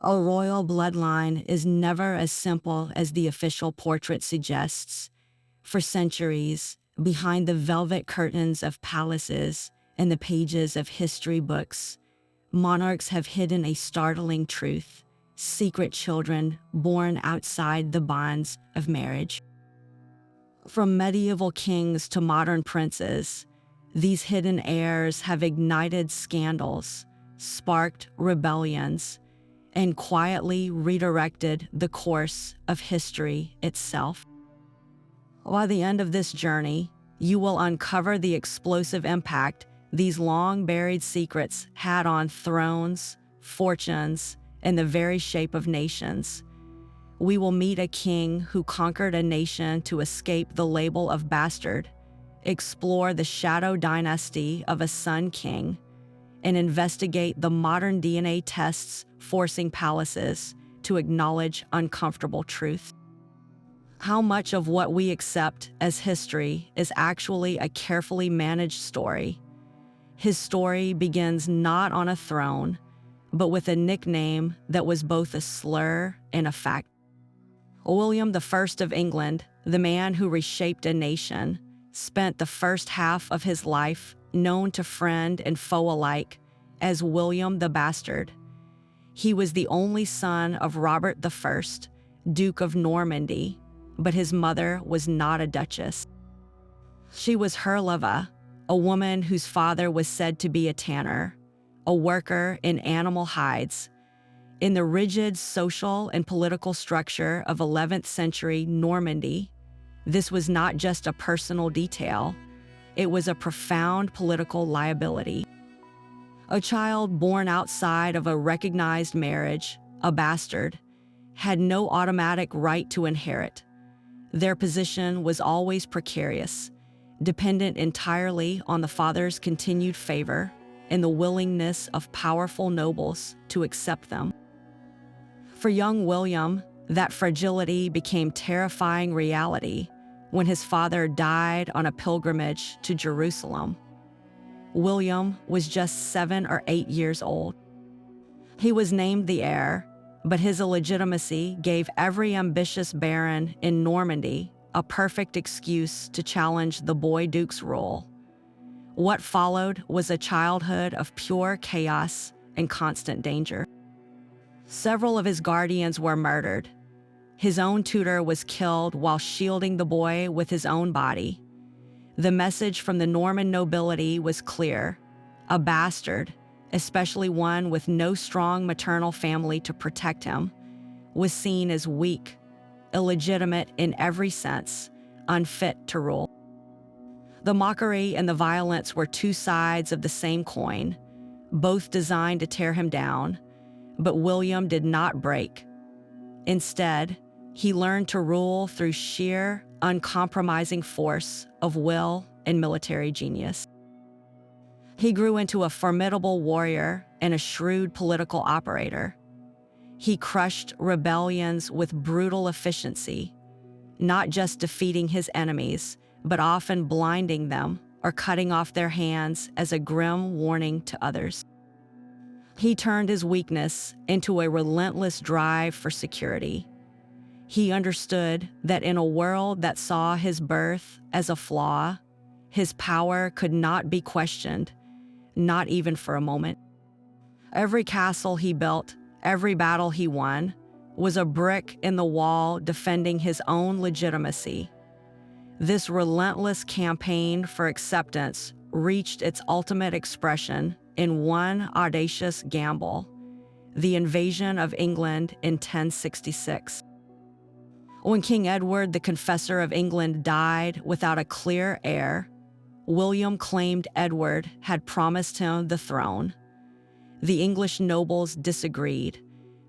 A royal bloodline is never as simple as the official portrait suggests. For centuries, behind the velvet curtains of palaces and the pages of history books, monarchs have hidden a startling truth: secret children born outside the bonds of marriage. From medieval kings to modern princes, these hidden heirs have ignited scandals, sparked rebellions, and quietly redirected the course of history itself. By the end of this journey, you will uncover the explosive impact these long-buried secrets had on thrones, fortunes, and the very shape of nations. We will meet a king who conquered a nation to escape the label of bastard, explore the shadow dynasty of a Sun King, and investigate the modern DNA tests forcing palaces to acknowledge uncomfortable truth. How much of what we accept as history is actually a carefully managed story? His story begins not on a throne, but with a nickname that was both a slur and a fact. William I of England, the man who reshaped a nation, spent the first half of his life known to friend and foe alike as William the Bastard. He was the only son of Robert I, Duke of Normandy, but his mother was not a duchess. She was Herleva, a woman whose father was said to be a tanner, a worker in animal hides. In the rigid social and political structure of 11th century Normandy, this was not just a personal detail, it was a profound political liability. A child born outside of a recognized marriage, a bastard, had no automatic right to inherit. Their position was always precarious, dependent entirely on the father's continued favor and the willingness of powerful nobles to accept them. For young William, that fragility became terrifying reality when his father died on a pilgrimage to Jerusalem. William was just 7 or 8 years old. He was named the heir, but his illegitimacy gave every ambitious baron in Normandy a perfect excuse to challenge the boy duke's rule. What followed was a childhood of pure chaos and constant danger. Several of his guardians were murdered. His own tutor was killed while shielding the boy with his own body. The message from the Norman nobility was clear: a bastard, especially one with no strong maternal family to protect him, was seen as weak, illegitimate in every sense, unfit to rule. The mockery and the violence were two sides of the same coin, both designed to tear him down, but William did not break. Instead, he learned to rule through sheer, uncompromising force of will and military genius. He grew into a formidable warrior and a shrewd political operator. He crushed rebellions with brutal efficiency, not just defeating his enemies, but often blinding them or cutting off their hands as a grim warning to others. He turned his weakness into a relentless drive for security. He understood that in a world that saw his birth as a flaw, his power could not be questioned, not even for a moment. Every castle he built, every battle he won, was a brick in the wall defending his own legitimacy. This relentless campaign for acceptance reached its ultimate expression in one audacious gamble: the invasion of England in 1066. When King Edward, the Confessor of England, died without a clear heir, William claimed Edward had promised him the throne. The English nobles disagreed,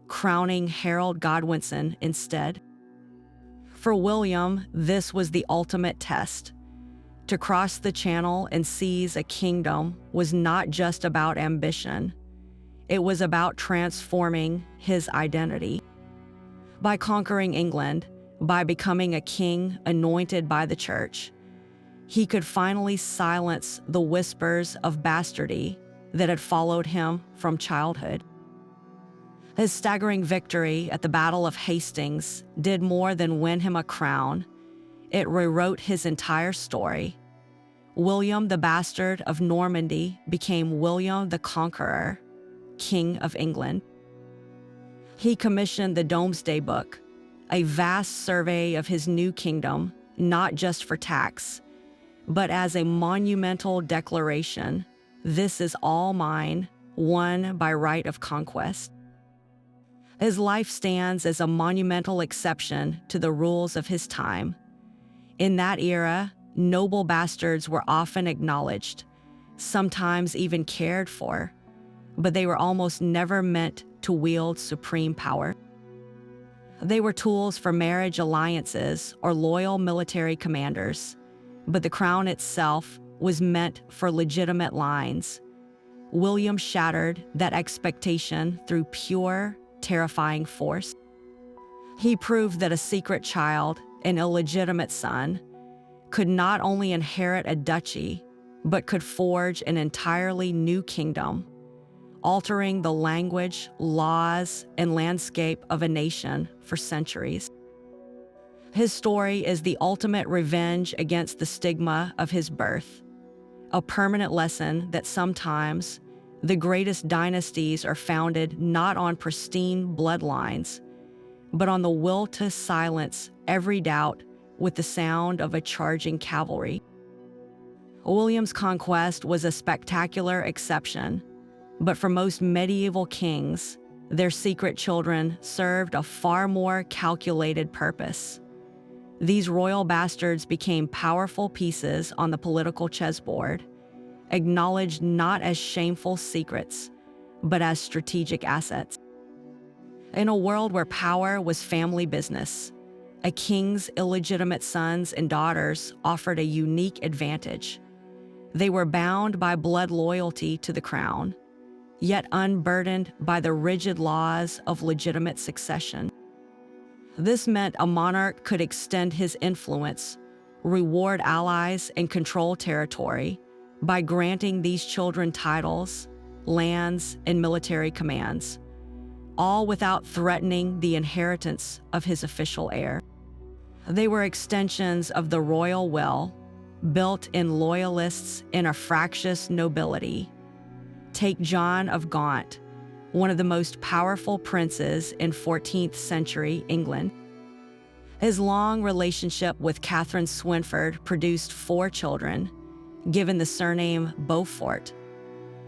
crowning Harold Godwinson instead. For William, this was the ultimate test. To cross the Channel and seize a kingdom was not just about ambition. It was about transforming his identity. By conquering England, by becoming a king anointed by the church, he could finally silence the whispers of bastardy that had followed him from childhood. His staggering victory at the Battle of Hastings did more than win him a crown. It rewrote his entire story. William the Bastard of Normandy became William the Conqueror, King of England. He commissioned the Domesday Book, a vast survey of his new kingdom, not just for tax, but as a monumental declaration: this is all mine, won by right of conquest. His life stands as a monumental exception to the rules of his time. In that era, noble bastards were often acknowledged, sometimes even cared for, but they were almost never meant to wield supreme power. They were tools for marriage alliances or loyal military commanders, but the crown itself was meant for legitimate lines. William shattered that expectation through pure, terrifying force. He proved that a secret child, an illegitimate son, could not only inherit a duchy, but could forge an entirely new kingdom, altering the language, laws, and landscape of a nation for centuries. His story is the ultimate revenge against the stigma of his birth, a permanent lesson that sometimes the greatest dynasties are founded not on pristine bloodlines, but on the will to silence every doubt with the sound of a charging cavalry. William's conquest was a spectacular exception, but for most medieval kings, their secret children served a far more calculated purpose. These royal bastards became powerful pieces on the political chessboard, acknowledged not as shameful secrets, but as strategic assets. In a world where power was family business, a king's illegitimate sons and daughters offered a unique advantage. They were bound by blood loyalty to the crown, yet unburdened by the rigid laws of legitimate succession. This meant a monarch could extend his influence, reward allies, and control territory by granting these children titles, lands, and military commands, all without threatening the inheritance of his official heir. They were extensions of the royal will, built in loyalists and a fractious nobility. Take John of Gaunt, one of the most powerful princes in 14th century England. His long relationship with Catherine Swynford produced 4 children, given the surname Beaufort.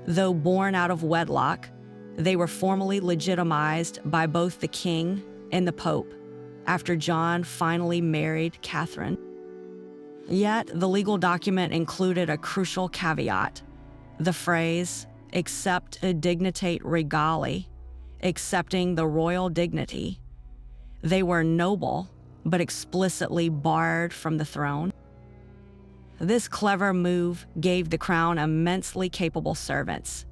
Though born out of wedlock, they were formally legitimized by both the king and the Pope after John finally married Catherine. Yet, the legal document included a crucial caveat: the phrase, "except dignitate regali," accepting the royal dignity. They were noble, but explicitly barred from the throne. This clever move gave the crown immensely capable servants.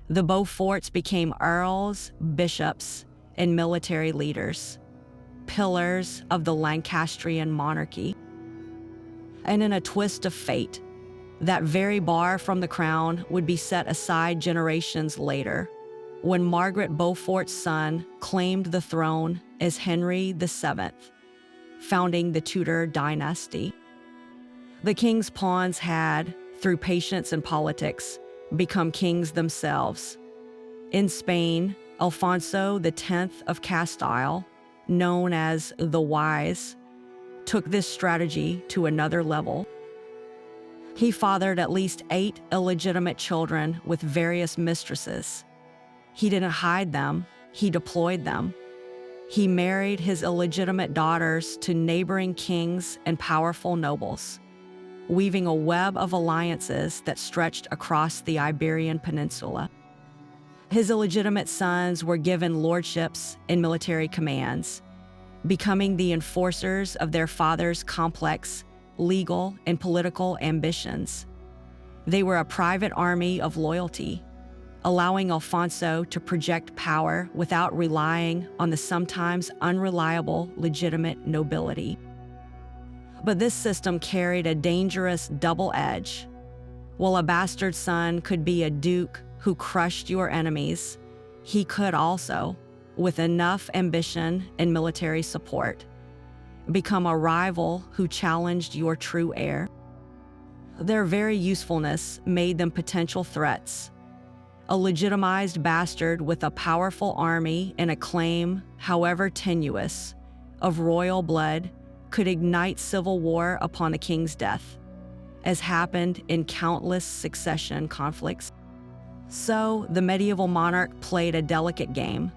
The Beauforts became earls, bishops, and military leaders, pillars of the Lancastrian monarchy. And in a twist of fate, that very bar from the crown would be set aside generations later, when Margaret Beaufort's son claimed the throne as Henry VII, founding the Tudor dynasty. The king's pawns had, through patience and politics, become kings themselves. In Spain, Alfonso X of Castile, known as the Wise, took this strategy to another level. He fathered at least 8 illegitimate children with various mistresses. He didn't hide them, he deployed them. He married his illegitimate daughters to neighboring kings and powerful nobles, weaving a web of alliances that stretched across the Iberian Peninsula. His illegitimate sons were given lordships and military commands, becoming the enforcers of their father's complex legal and political ambitions. They were a private army of loyalty, allowing Alfonso to project power without relying on the sometimes unreliable legitimate nobility. But this system carried a dangerous double edge. While a bastard son could be a duke who crushed your enemies, he could also, with enough ambition and military support, become a rival who challenged your true heir. Their very usefulness made them potential threats. A legitimized bastard with a powerful army and a claim, however tenuous, of royal blood could ignite civil war upon the king's death, as happened in countless succession conflicts. So the medieval monarch played a delicate game.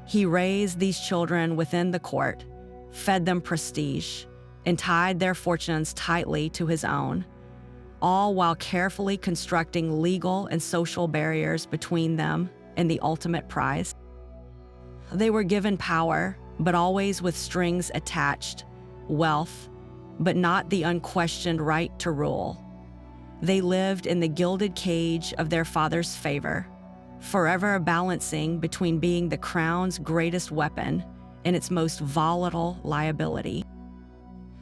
He raised these children within the court, fed them prestige, and tied their fortunes tightly to his own, all while carefully constructing legal and social barriers between them and the ultimate prize. They were given power, but always with strings attached, wealth, but not the unquestioned right to rule. They lived in the gilded cage of their father's favor, forever balancing between being the crown's greatest weapon and its most volatile liability.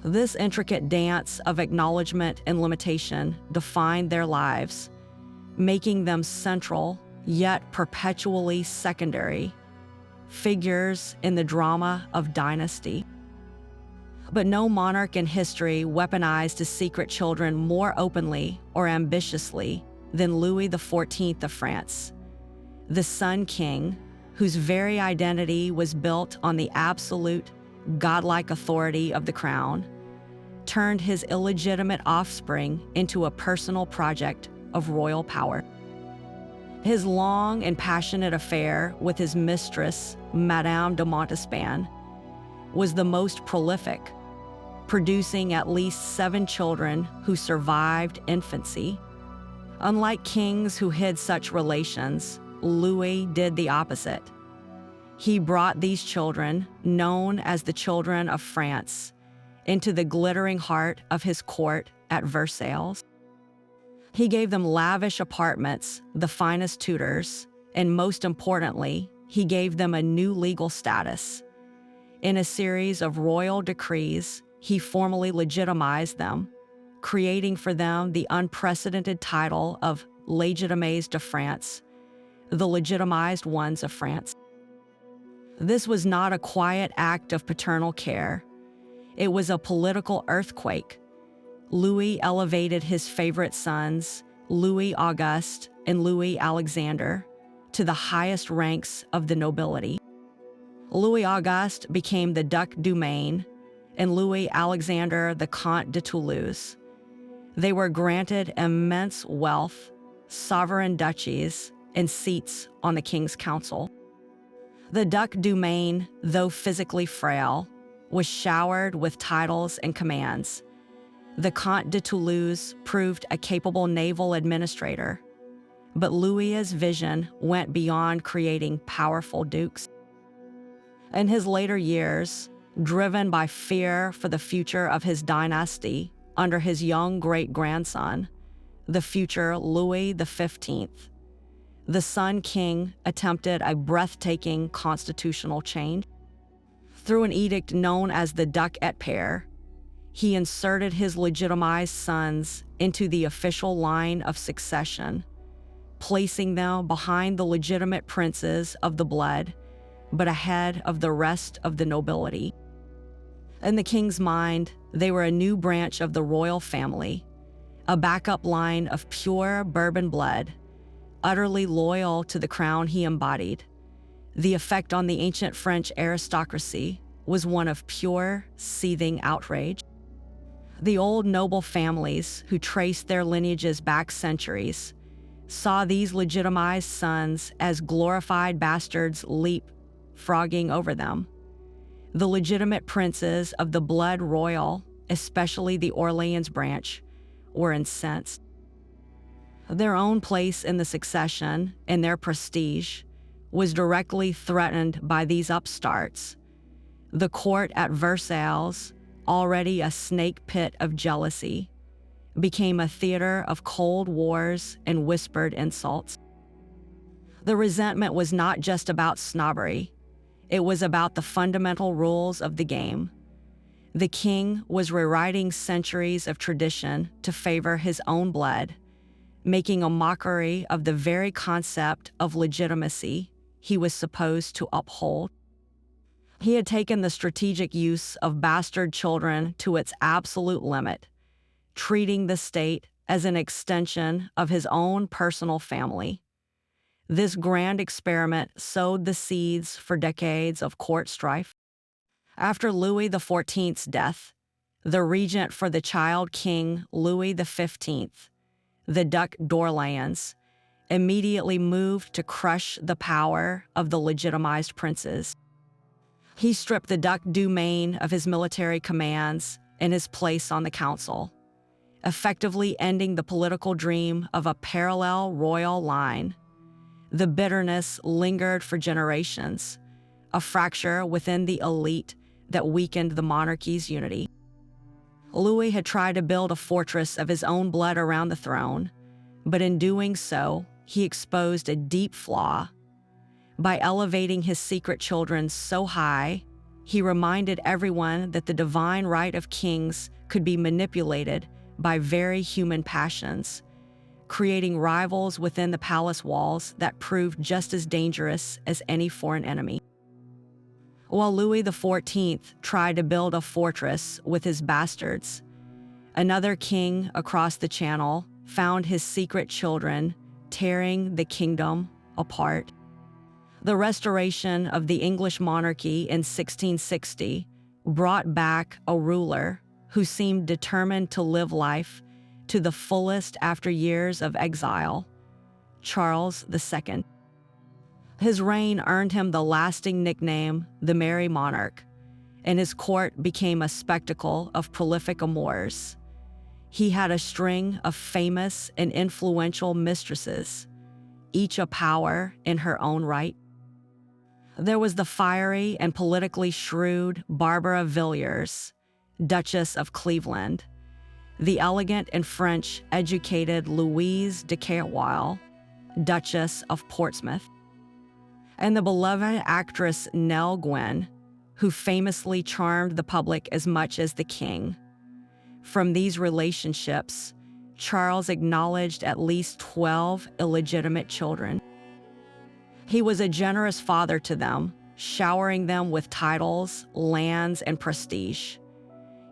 This intricate dance of acknowledgement and limitation defined their lives, making them central, yet perpetually secondary, figures in the drama of dynasty. But no monarch in history weaponized his secret children more openly or ambitiously than Louis XIV of France, the Sun King, whose very identity was built on the absolute, godlike authority of the crown, turned his illegitimate offspring into a personal project of royal power. His long and passionate affair with his mistress, Madame de Montespan, was the most prolific, producing at least 7 children who survived infancy. Unlike kings who hid such relations, Louis did the opposite. He brought these children, known as the children of France, into the glittering heart of his court at Versailles. He gave them lavish apartments, the finest tutors, and most importantly, he gave them a new legal status. In a series of royal decrees, he formally legitimized them, creating for them the unprecedented title of Legitimized de France, the legitimized ones of France. This was not a quiet act of paternal care. It was a political earthquake. Louis elevated his favorite sons, Louis Auguste and Louis Alexander, to the highest ranks of the nobility. Louis Auguste became the Duc du Maine, and Louis Alexander the Comte de Toulouse. They were granted immense wealth, sovereign duchies, and seats on the king's council. The Duc du Maine, though physically frail, was showered with titles and commands. The Comte de Toulouse proved a capable naval administrator, but Louis's vision went beyond creating powerful dukes. In his later years, driven by fear for the future of his dynasty under his young great-grandson, the future Louis XV, the Sun King attempted a breathtaking constitutional change. Through an edict known as the Duc et Père, he inserted his legitimized sons into the official line of succession, placing them behind the legitimate princes of the blood, but ahead of the rest of the nobility. In the king's mind, they were a new branch of the royal family, a backup line of pure Bourbon blood, utterly loyal to the crown he embodied. The effect on the ancient French aristocracy was one of pure, seething outrage. The old noble families who traced their lineages back centuries saw these legitimized sons as glorified bastards leap-frogging over them. The legitimate princes of the blood royal, especially the Orleans branch, were incensed. Their own place in the succession and their prestige was directly threatened by these upstarts. The court at Versailles, already a snake pit of jealousy, became a theater of cold wars and whispered insults. The resentment was not just about snobbery. It was about the fundamental rules of the game. The king was rewriting centuries of tradition to favor his own blood, making a mockery of the very concept of legitimacy he was supposed to uphold. He had taken the strategic use of bastard children to its absolute limit, treating the state as an extension of his own personal family. This grand experiment sowed the seeds for decades of court strife. After Louis XIV's death, the regent for the child king Louis XV, the Duc d'Orléans, immediately moved to crush the power of the legitimized princes. He stripped the Duc du Maine of his military commands and his place on the council, effectively ending the political dream of a parallel royal line. The bitterness lingered for generations, a fracture within the elite that weakened the monarchy's unity. Louis had tried to build a fortress of his own blood around the throne, but in doing so, he exposed a deep flaw. By elevating his secret children so high, he reminded everyone that the divine right of kings could be manipulated by very human passions, creating rivals within the palace walls that proved just as dangerous as any foreign enemy. While Louis XIV tried to build a fortress with his bastards, another king across the channel found his secret children tearing the kingdom apart. The restoration of the English monarchy in 1660 brought back a ruler who seemed determined to live life to the fullest after years of exile, Charles II. His reign earned him the lasting nickname, the Merry Monarch, and his court became a spectacle of prolific amours. He had a string of famous and influential mistresses, each a power in her own right. There was the fiery and politically shrewd Barbara Villiers, Duchess of Cleveland, the elegant and French-educated Louise de Carlisle, Duchess of Portsmouth, and the beloved actress Nell Gwynn, who famously charmed the public as much as the king. From these relationships, Charles acknowledged at least 12 illegitimate children. He was a generous father to them, showering them with titles, lands, and prestige.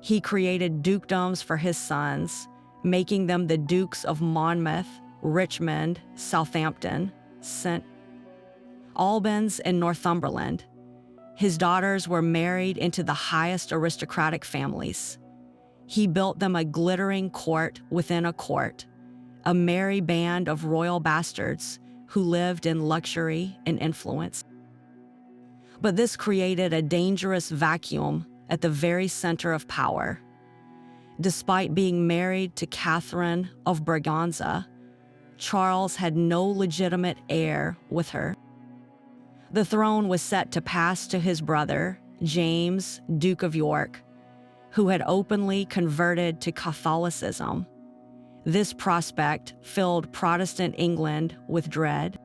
He created dukedoms for his sons, making them the Dukes of Monmouth, Richmond, Southampton, St. Albans, and Northumberland. His daughters were married into the highest aristocratic families. He built them a glittering court within a court, a merry band of royal bastards who lived in luxury and influence. But this created a dangerous vacuum at the very center of power. Despite being married to Catherine of Braganza, Charles had no legitimate heir with her. The throne was set to pass to his brother, James, Duke of York, who had openly converted to Catholicism. This prospect filled Protestant England with dread.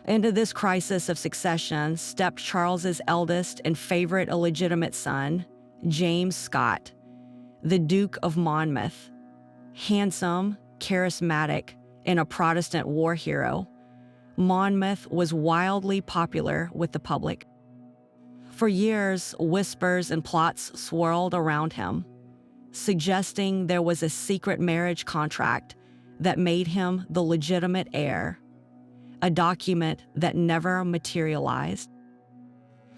Into this crisis of succession stepped Charles's eldest and favorite illegitimate son, James Scott, the Duke of Monmouth. Handsome, charismatic, and a Protestant war hero, Monmouth was wildly popular with the public. For years, whispers and plots swirled around him, suggesting there was a secret marriage contract that made him the legitimate heir, a document that never materialized.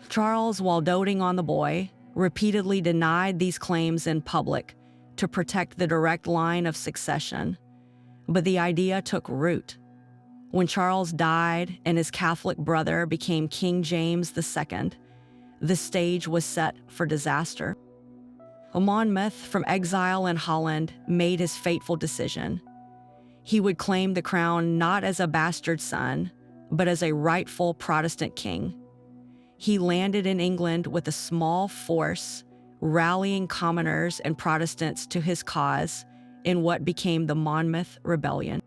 Charles, while doting on the boy, repeatedly denied these claims in public to protect the direct line of succession, but the idea took root. When Charles died and his Catholic brother became King James II, the stage was set for disaster. Monmouth, from exile in Holland, made his fateful decision. He would claim the crown not as a bastard son, but as a rightful Protestant king. He landed in England with a small force, rallying commoners and Protestants to his cause in what became the Monmouth Rebellion.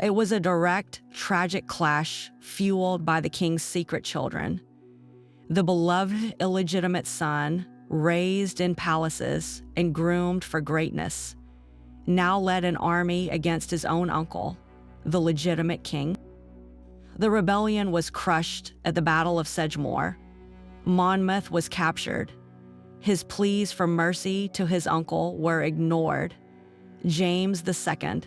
It was a direct, tragic clash fueled by the king's secret children. The beloved illegitimate son, raised in palaces and groomed for greatness, now led an army against his own uncle, the legitimate king. The rebellion was crushed at the Battle of Sedgemoor. Monmouth was captured. His pleas for mercy to his uncle were ignored. James II,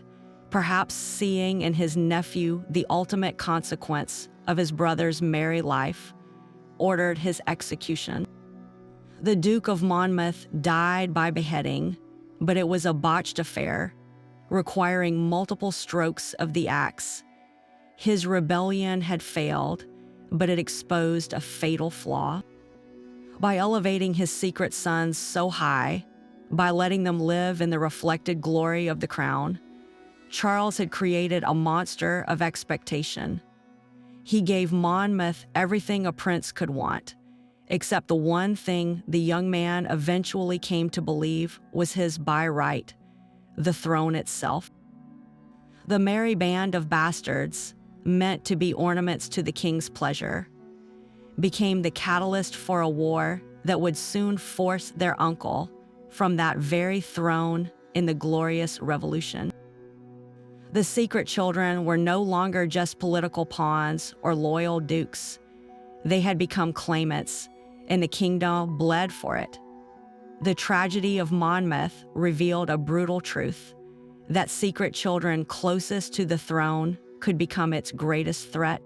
perhaps seeing in his nephew the ultimate consequence of his brother's merry life, ordered his execution. The Duke of Monmouth died by beheading, but it was a botched affair, requiring multiple strokes of the axe. His rebellion had failed, but it exposed a fatal flaw. By elevating his secret sons so high, by letting them live in the reflected glory of the crown, Charles had created a monster of expectation. He gave Monmouth everything a prince could want, except the one thing the young man eventually came to believe was his by right, the throne itself. The merry band of bastards, meant to be ornaments to the king's pleasure, became the catalyst for a war that would soon force their uncle from that very throne in the Glorious Revolution. The secret children were no longer just political pawns or loyal dukes. They had become claimants, and the kingdom bled for it. The tragedy of Monmouth revealed a brutal truth, that secret children closest to the throne could become its greatest threat.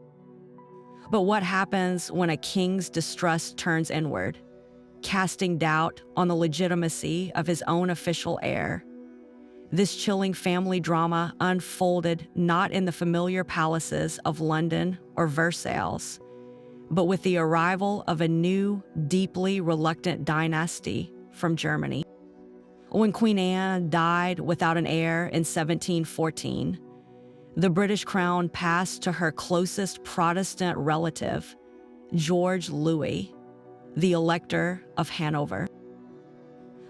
But what happens when a king's distrust turns inward, casting doubt on the legitimacy of his own official heir? This chilling family drama unfolded not in the familiar palaces of London or Versailles, but with the arrival of a new, deeply reluctant dynasty from Germany. When Queen Anne died without an heir in 1714, the British crown passed to her closest Protestant relative, George Louis, the Elector of Hanover.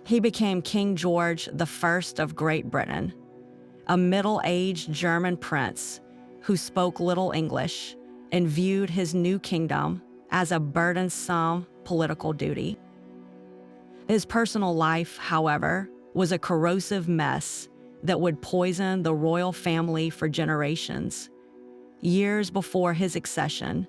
He became King George I of Great Britain, a middle-aged German prince who spoke little English and viewed his new kingdom as a burdensome political duty. His personal life, however, was a corrosive mess that would poison the royal family for generations. Years before his accession,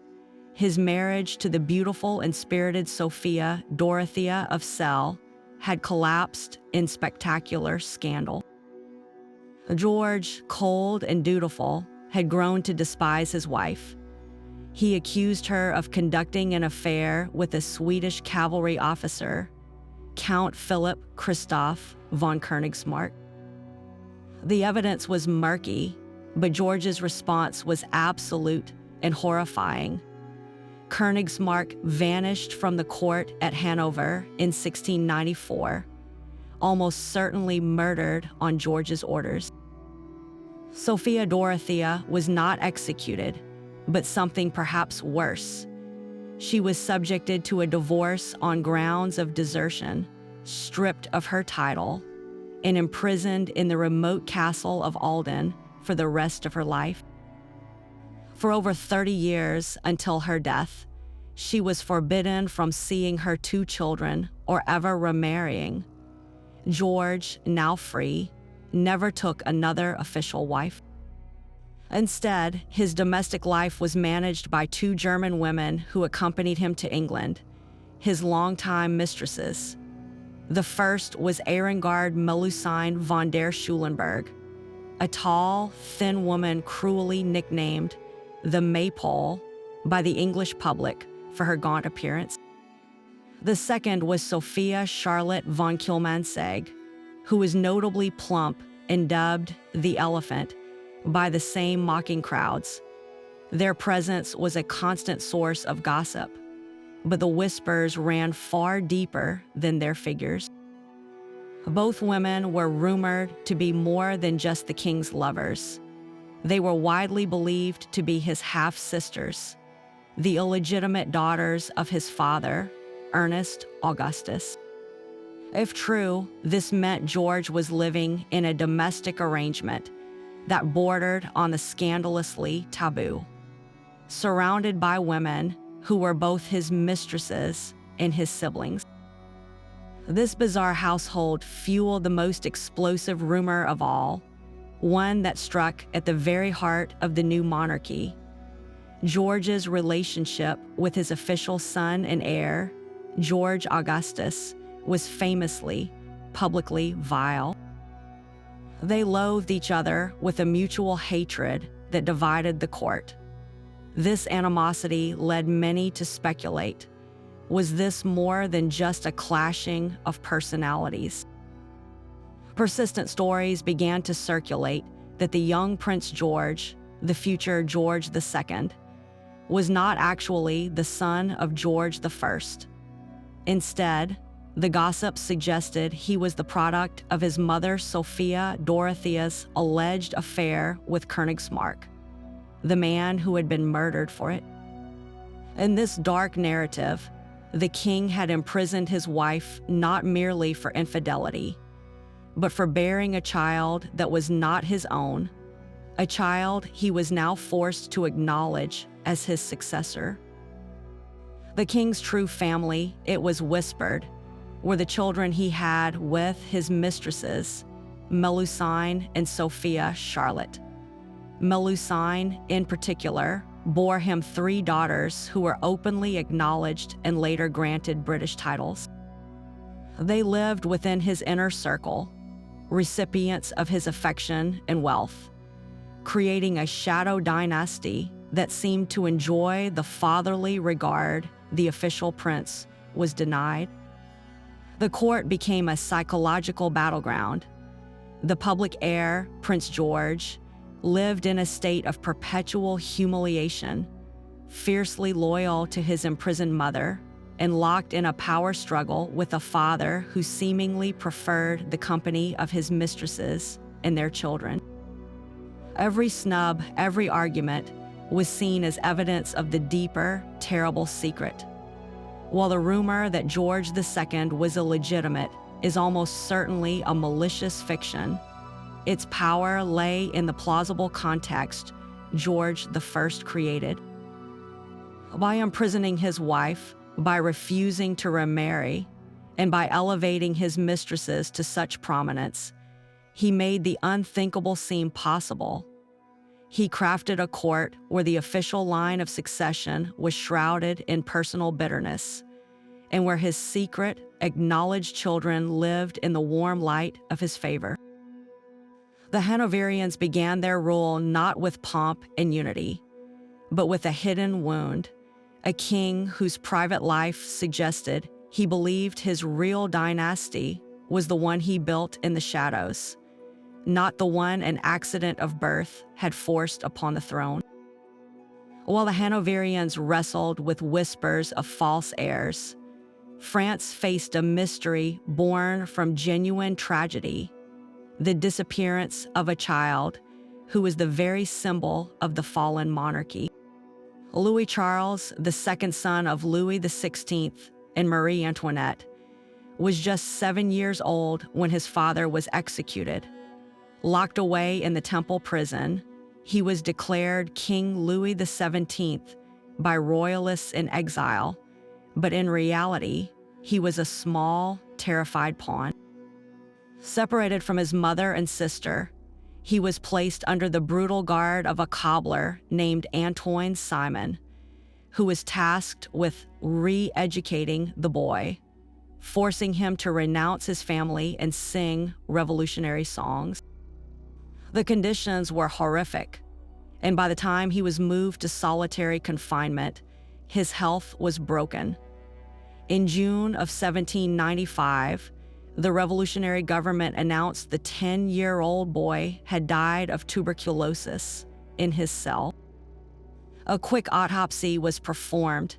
his marriage to the beautiful and spirited Sophia Dorothea of Celle had collapsed in spectacular scandal. George, cold and dutiful, had grown to despise his wife. He accused her of conducting an affair with a Swedish cavalry officer, Count Philip Christoph von Königsmarck. The evidence was murky, but George's response was absolute and horrifying. Königsmarck vanished from the court at Hanover in 1694, almost certainly murdered on George's orders. Sophia Dorothea was not executed, but something perhaps worse. She was subjected to a divorce on grounds of desertion, stripped of her title, and imprisoned in the remote castle of Alden for the rest of her life. For over 30 years until her death, she was forbidden from seeing her 2 children or ever remarrying. George, now free, never took another official wife. Instead, his domestic life was managed by 2 German women who accompanied him to England, his longtime mistresses. The first was Erengard Melusine von der Schulenburg, a tall, thin woman cruelly nicknamed the Maypole by the English public for her gaunt appearance. The second was Sophia Charlotte von Kilmansegg, who was notably plump and dubbed the Elephant by the same mocking crowds. Their presence was a constant source of gossip, but the whispers ran far deeper than their figures. Both women were rumored to be more than just the king's lovers. They were widely believed to be his half-sisters, the illegitimate daughters of his father, Ernest Augustus. If true, this meant George was living in a domestic arrangement that bordered on the scandalously taboo, surrounded by women who were both his mistresses and his siblings. This bizarre household fueled the most explosive rumor of all, one that struck at the very heart of the new monarchy. George's relationship with his official son and heir, George Augustus, was famously, publicly vile. They loathed each other with a mutual hatred that divided the court. This animosity led many to speculate, was this more than just a clashing of personalities? Persistent stories began to circulate that the young Prince George, the future George II, was not actually the son of George I. Instead, the gossip suggested he was the product of his mother Sophia Dorothea's alleged affair with Königsmark, the man who had been murdered for it. In this dark narrative, the king had imprisoned his wife not merely for infidelity, but for bearing a child that was not his own, a child he was now forced to acknowledge as his successor. The king's true family, it was whispered, were the children he had with his mistresses, Melusine and Sophia Charlotte. Melusine, in particular, bore him 3 daughters who were openly acknowledged and later granted British titles. They lived within his inner circle, recipients of his affection and wealth, creating a shadow dynasty that seemed to enjoy the fatherly regard the official prince was denied. The court became a psychological battleground. The public heir, Prince George, lived in a state of perpetual humiliation, fiercely loyal to his imprisoned mother, and locked in a power struggle with a father who seemingly preferred the company of his mistresses and their children. Every snub, every argument was seen as evidence of the deeper, terrible secret. While the rumor that George II was illegitimate is almost certainly a malicious fiction, its power lay in the plausible context George I created. By imprisoning his wife, by refusing to remarry, and by elevating his mistresses to such prominence, he made the unthinkable seem possible. He crafted a court where the official line of succession was shrouded in personal bitterness, and where his secret, acknowledged children lived in the warm light of his favor. The Hanoverians began their rule not with pomp and unity, but with a hidden wound, a king whose private life suggested he believed his real dynasty was the one he built in the shadows, not the one an accident of birth had forced upon the throne. While the Hanoverians wrestled with whispers of false heirs, France faced a mystery born from genuine tragedy, the disappearance of a child who was the very symbol of the fallen monarchy. Louis Charles, the second son of Louis XVI and Marie Antoinette, was just 7 years old when his father was executed. Locked away in the Temple prison, he was declared King Louis XVII by royalists in exile, but in reality, he was a small, terrified pawn. Separated from his mother and sister, he was placed under the brutal guard of a cobbler named Antoine Simon, who was tasked with re-educating the boy, forcing him to renounce his family and sing revolutionary songs. The conditions were horrific, and by the time he was moved to solitary confinement, his health was broken. In June of 1795, the revolutionary government announced the 10-year-old boy had died of tuberculosis in his cell. A quick autopsy was performed,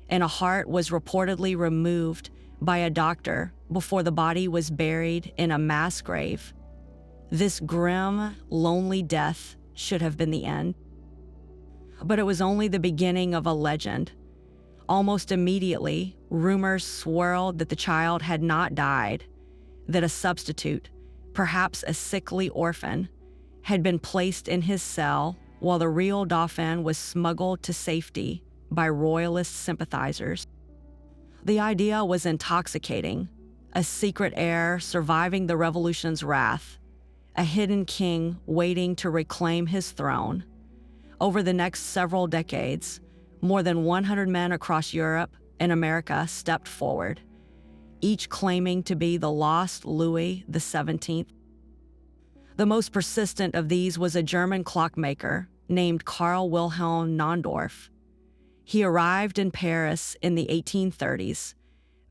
and a heart was reportedly removed by a doctor before the body was buried in a mass grave. This grim, lonely death should have been the end. But it was only the beginning of a legend. Almost immediately, rumors swirled that the child had not died, that a substitute, perhaps a sickly orphan, had been placed in his cell while the real Dauphin was smuggled to safety by royalist sympathizers. The idea was intoxicating, a secret heir surviving the revolution's wrath, a hidden king waiting to reclaim his throne, Over the next several decades, more than 100 men across Europe and America stepped forward, each claiming to be the lost Louis XVII. The most persistent of these was a German clockmaker named Karl Wilhelm Naundorf. He arrived in Paris in the 1830s,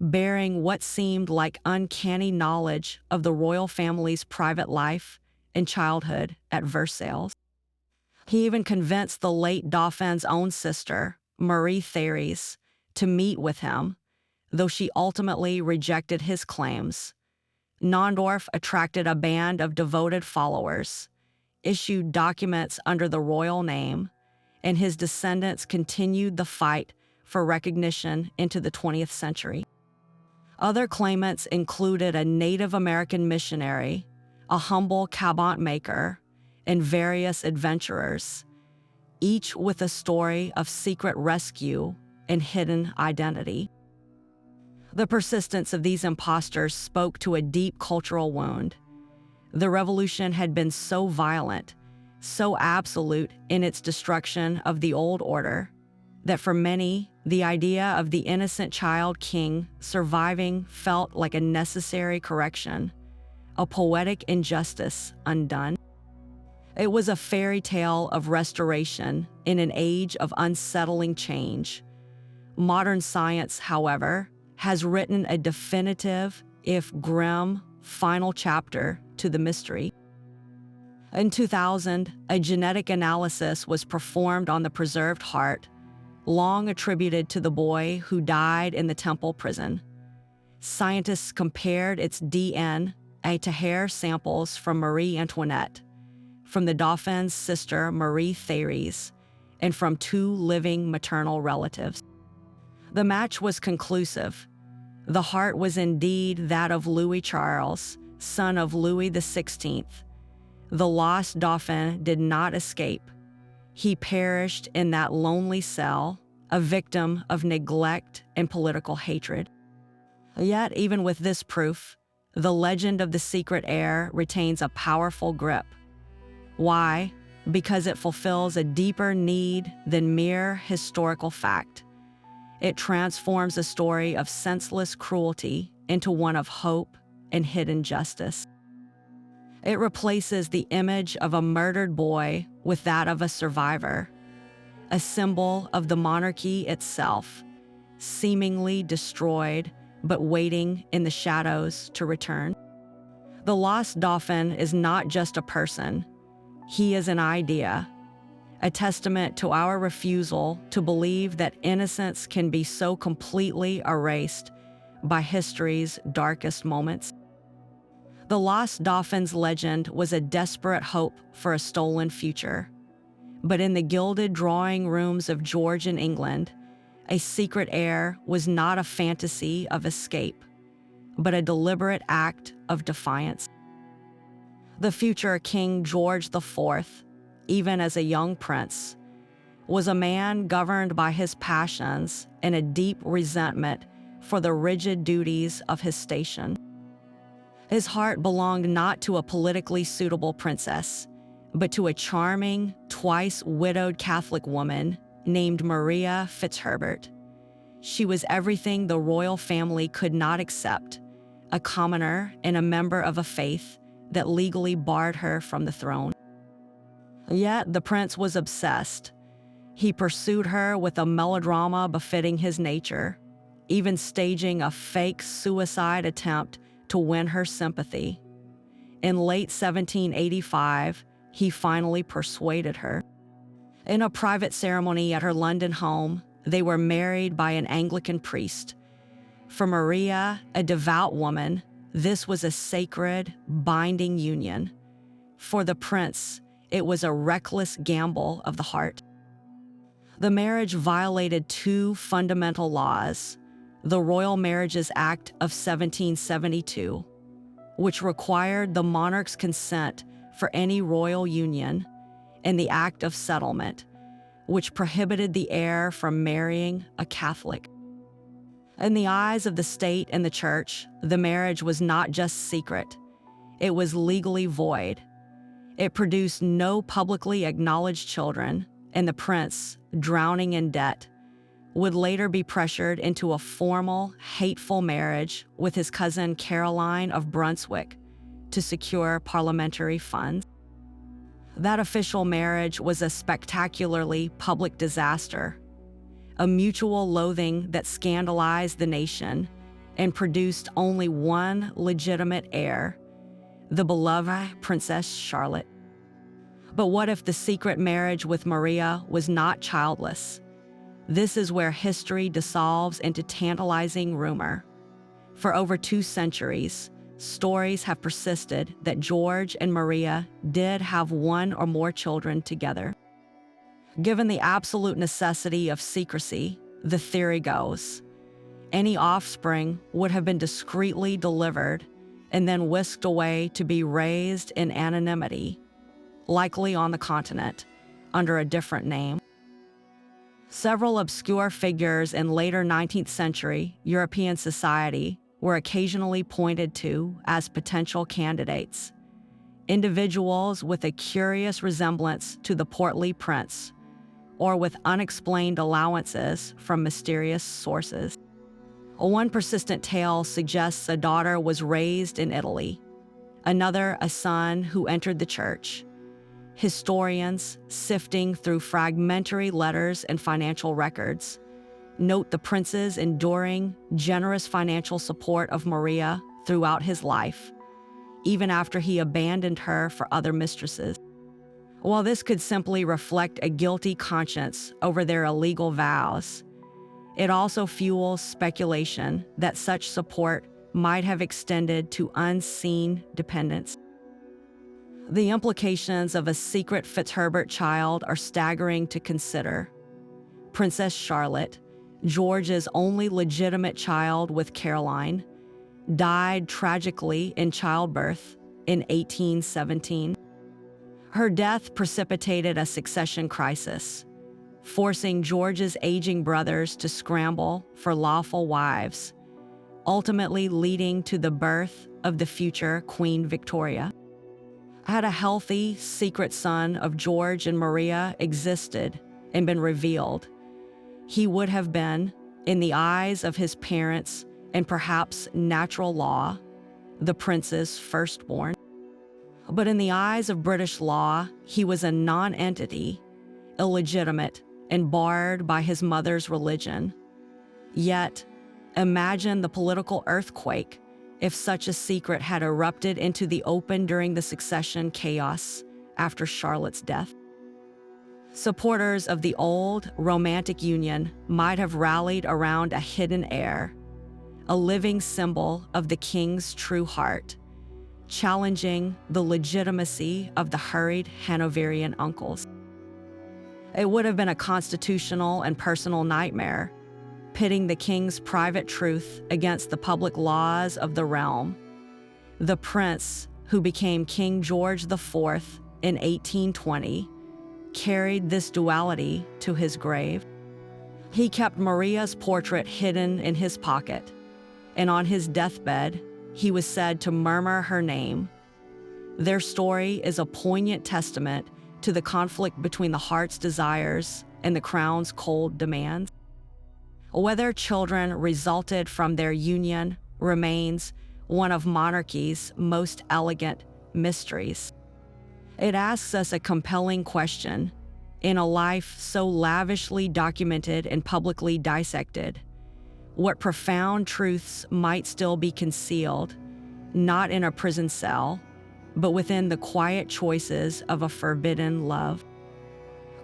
bearing what seemed like uncanny knowledge of the royal family's private life and childhood at Versailles. He even convinced the late Dauphin's own sister, Marie Therese, to meet with him, though she ultimately rejected his claims. Naundorf attracted a band of devoted followers, issued documents under the royal name, and his descendants continued the fight for recognition into the 20th century. Other claimants included a Native American missionary, a humble cabinet maker, and various adventurers, each with a story of secret rescue and hidden identity. The persistence of these imposters spoke to a deep cultural wound. The revolution had been so violent, so absolute in its destruction of the old order, that for many, the idea of the innocent child king surviving felt like a necessary correction, a poetic injustice undone. It was a fairy tale of restoration in an age of unsettling change. Modern science, however, has written a definitive, if grim, final chapter to the mystery. In 2000, a genetic analysis was performed on the preserved heart, long attributed to the boy who died in the Temple prison. Scientists compared its DNA to hair samples from Marie Antoinette, from the Dauphin's sister Marie Therese, and from 2 living maternal relatives. The match was conclusive. The heart was indeed that of Louis Charles, son of Louis XVI. The lost Dauphin did not escape. He perished in that lonely cell, a victim of neglect and political hatred. Yet, even with this proof, the legend of the secret heir retains a powerful grip. Why? Because it fulfills a deeper need than mere historical fact. It transforms a story of senseless cruelty into one of hope and hidden justice. It replaces the image of a murdered boy with that of a survivor, a symbol of the monarchy itself, seemingly destroyed but waiting in the shadows to return. The lost Dauphin is not just a person. He is an idea, a testament to our refusal to believe that innocence can be so completely erased by history's darkest moments. The lost Dauphin's legend was a desperate hope for a stolen future. But in the gilded drawing rooms of Georgian England, a secret heir was not a fantasy of escape, but a deliberate act of defiance. The future King George IV, even as a young prince, was a man governed by his passions and a deep resentment for the rigid duties of his station. His heart belonged not to a politically suitable princess, but to a charming, twice-widowed Catholic woman named Maria Fitzherbert. She was everything the royal family could not accept, a commoner and a member of a faith that legally barred her from the throne. Yet the prince was obsessed. He pursued her with a melodrama befitting his nature, even staging a fake suicide attempt to win her sympathy. In late 1785, he finally persuaded her. In a private ceremony at her London home, they were married by an Anglican priest. For Maria, a devout woman, this was a sacred, binding union. For the prince, it was a reckless gamble of the heart. The marriage violated 2 fundamental laws: the Royal Marriages Act of 1772, which required the monarch's consent for any royal union, and the Act of Settlement, which prohibited the heir from marrying a Catholic. In the eyes of the state and the church, the marriage was not just secret, it was legally void. It produced no publicly acknowledged children, and the prince, drowning in debt, would later be pressured into a formal, hateful marriage with his cousin Caroline of Brunswick to secure parliamentary funds. That official marriage was a spectacularly public disaster, a mutual loathing that scandalized the nation and produced only one legitimate heir, the beloved Princess Charlotte. But what if the secret marriage with Maria was not childless? This is where history dissolves into tantalizing rumor. For over 2 centuries, stories have persisted that George and Maria did have one or more children together. Given the absolute necessity of secrecy, the theory goes, any offspring would have been discreetly delivered and then whisked away to be raised in anonymity, likely on the continent, under a different name. Several obscure figures in later 19th century European society were occasionally pointed to as potential candidates, individuals with a curious resemblance to the portly prince, or with unexplained allowances from mysterious sources. One persistent tale suggests a daughter was raised in Italy, another a son who entered the church. Historians, sifting through fragmentary letters and financial records, note the prince's enduring, generous financial support of Maria throughout his life, even after he abandoned her for other mistresses. While this could simply reflect a guilty conscience over their illegal vows, it also fuels speculation that such support might have extended to unseen dependents. The implications of a secret Fitzherbert child are staggering to consider. Princess Charlotte, George's only legitimate child with Caroline, died tragically in childbirth in 1817. Her death precipitated a succession crisis, forcing George's aging brothers to scramble for lawful wives, ultimately leading to the birth of the future Queen Victoria. Had a healthy, secret son of George and Maria existed and been revealed, he would have been, in the eyes of his parents and perhaps natural law, the prince's firstborn. But in the eyes of British law, he was a non-entity, illegitimate, and barred by his mother's religion. Yet, imagine the political earthquake if such a secret had erupted into the open during the succession chaos after Charlotte's death. Supporters of the old romantic union might have rallied around a hidden heir, a living symbol of the king's true heart, challenging the legitimacy of the hurried Hanoverian uncles. It would have been a constitutional and personal nightmare, pitting the king's private truth against the public laws of the realm. The prince, who became King George IV in 1820, carried this duality to his grave. He kept Maria's portrait hidden in his pocket, and on his deathbed, he was said to murmur her name. Their story is a poignant testament to the conflict between the heart's desires and the crown's cold demands. Whether children resulted from their union remains one of monarchy's most elegant mysteries. It asks us a compelling question. In a life so lavishly documented and publicly dissected, what profound truths might still be concealed, not in a prison cell, but within the quiet choices of a forbidden love?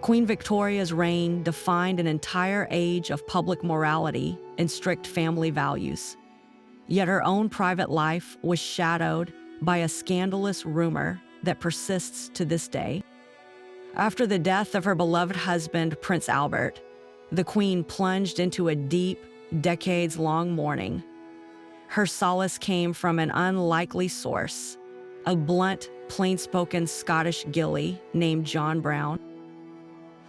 Queen Victoria's reign defined an entire age of public morality and strict family values. Yet her own private life was shadowed by a scandalous rumor that persists to this day. After the death of her beloved husband, Prince Albert, the Queen plunged into a deep, decades-long mourning. Her solace came from an unlikely source, a blunt, plain-spoken Scottish gillie named John Brown.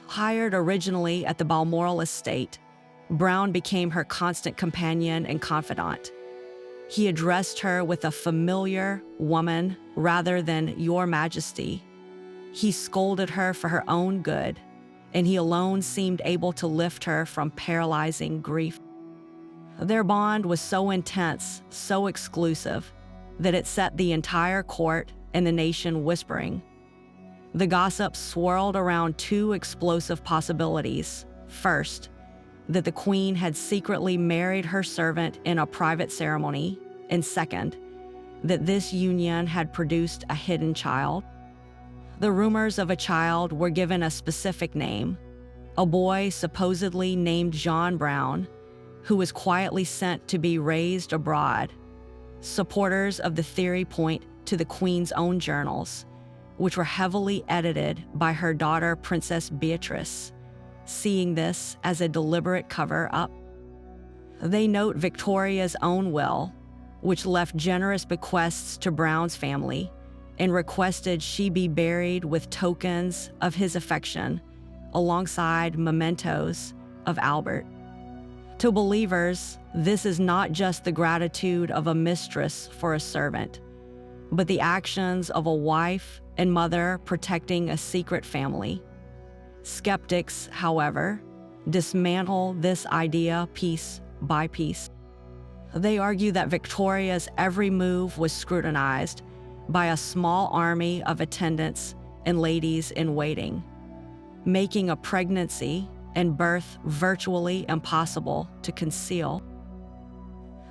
Hired originally at the Balmoral estate, Brown became her constant companion and confidant. He addressed her with a familiar woman rather than Your Majesty. He scolded her for her own good, and he alone seemed able to lift her from paralyzing grief. Their bond was so intense, so exclusive, that it set the entire court and the nation whispering. The gossip swirled around two explosive possibilities. First, that the queen had secretly married her servant in a private ceremony, and second, that this union had produced a hidden child. The rumors of a child were given a specific name, a boy supposedly named John Brown, who was quietly sent to be raised abroad. Supporters of the theory point to the queen's own journals, which were heavily edited by her daughter, Princess Beatrice, seeing this as a deliberate cover-up. They note Victoria's own will, which left generous bequests to Brown's family and requested she be buried with tokens of his affection alongside mementos of Albert. To believers, this is not just the gratitude of a mistress for a servant, but the actions of a wife and mother protecting a secret family. Skeptics, however, dismantle this idea piece by piece. They argue that Victoria's every move was scrutinized by a small army of attendants and ladies in waiting, making a pregnancy and birth virtually impossible to conceal.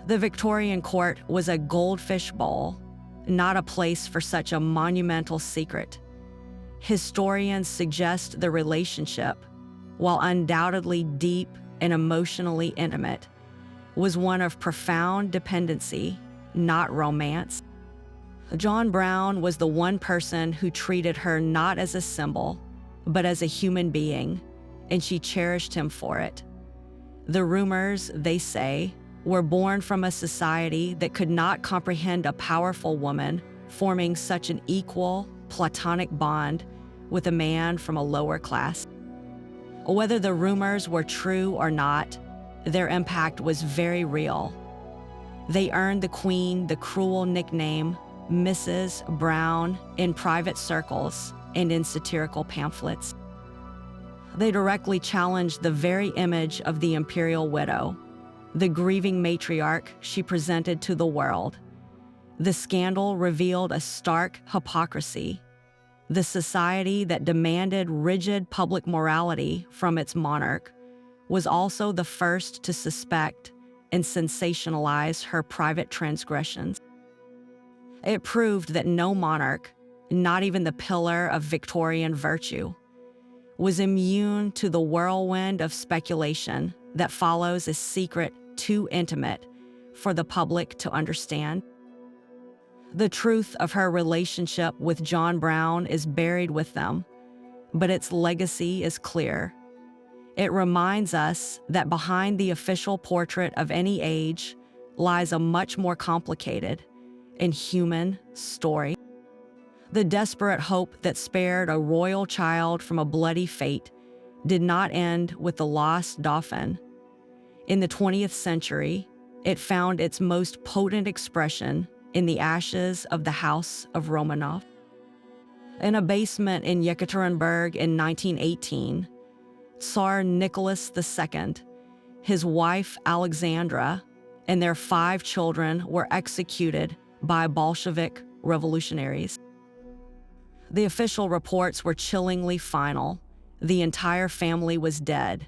The Victorian court was a goldfish bowl, not a place for such a monumental secret. Historians suggest the relationship, while undoubtedly deep and emotionally intimate, was one of profound dependency, not romance. John Brown was the one person who treated her not as a symbol, but as a human being, and she cherished him for it. The rumors, they say, were born from a society that could not comprehend a powerful woman forming such an equal, platonic bond with a man from a lower class. Whether the rumors were true or not, their impact was very real. They earned the queen the cruel nickname Mrs. Brown in private circles and in satirical pamphlets. They directly challenged the very image of the imperial widow, the grieving matriarch she presented to the world. The scandal revealed a stark hypocrisy. The society that demanded rigid public morality from its monarch was also the first to suspect and sensationalize her private transgressions. It proved that no monarch, not even the pillar of Victorian virtue, was immune to the whirlwind of speculation that follows a secret too intimate for the public to understand. The truth of her relationship with John Brown is buried with them, but its legacy is clear. It reminds us that behind the official portrait of any age lies a much more complicated and human story. The desperate hope that spared a royal child from a bloody fate did not end with the lost Dauphin. In the 20th century, it found its most potent expression in the ashes of the House of Romanov. In a basement in Yekaterinburg in 1918, Tsar Nicholas II, his wife Alexandra, and their 5 children were executed by Bolshevik revolutionaries. The official reports were chillingly final. The entire family was dead.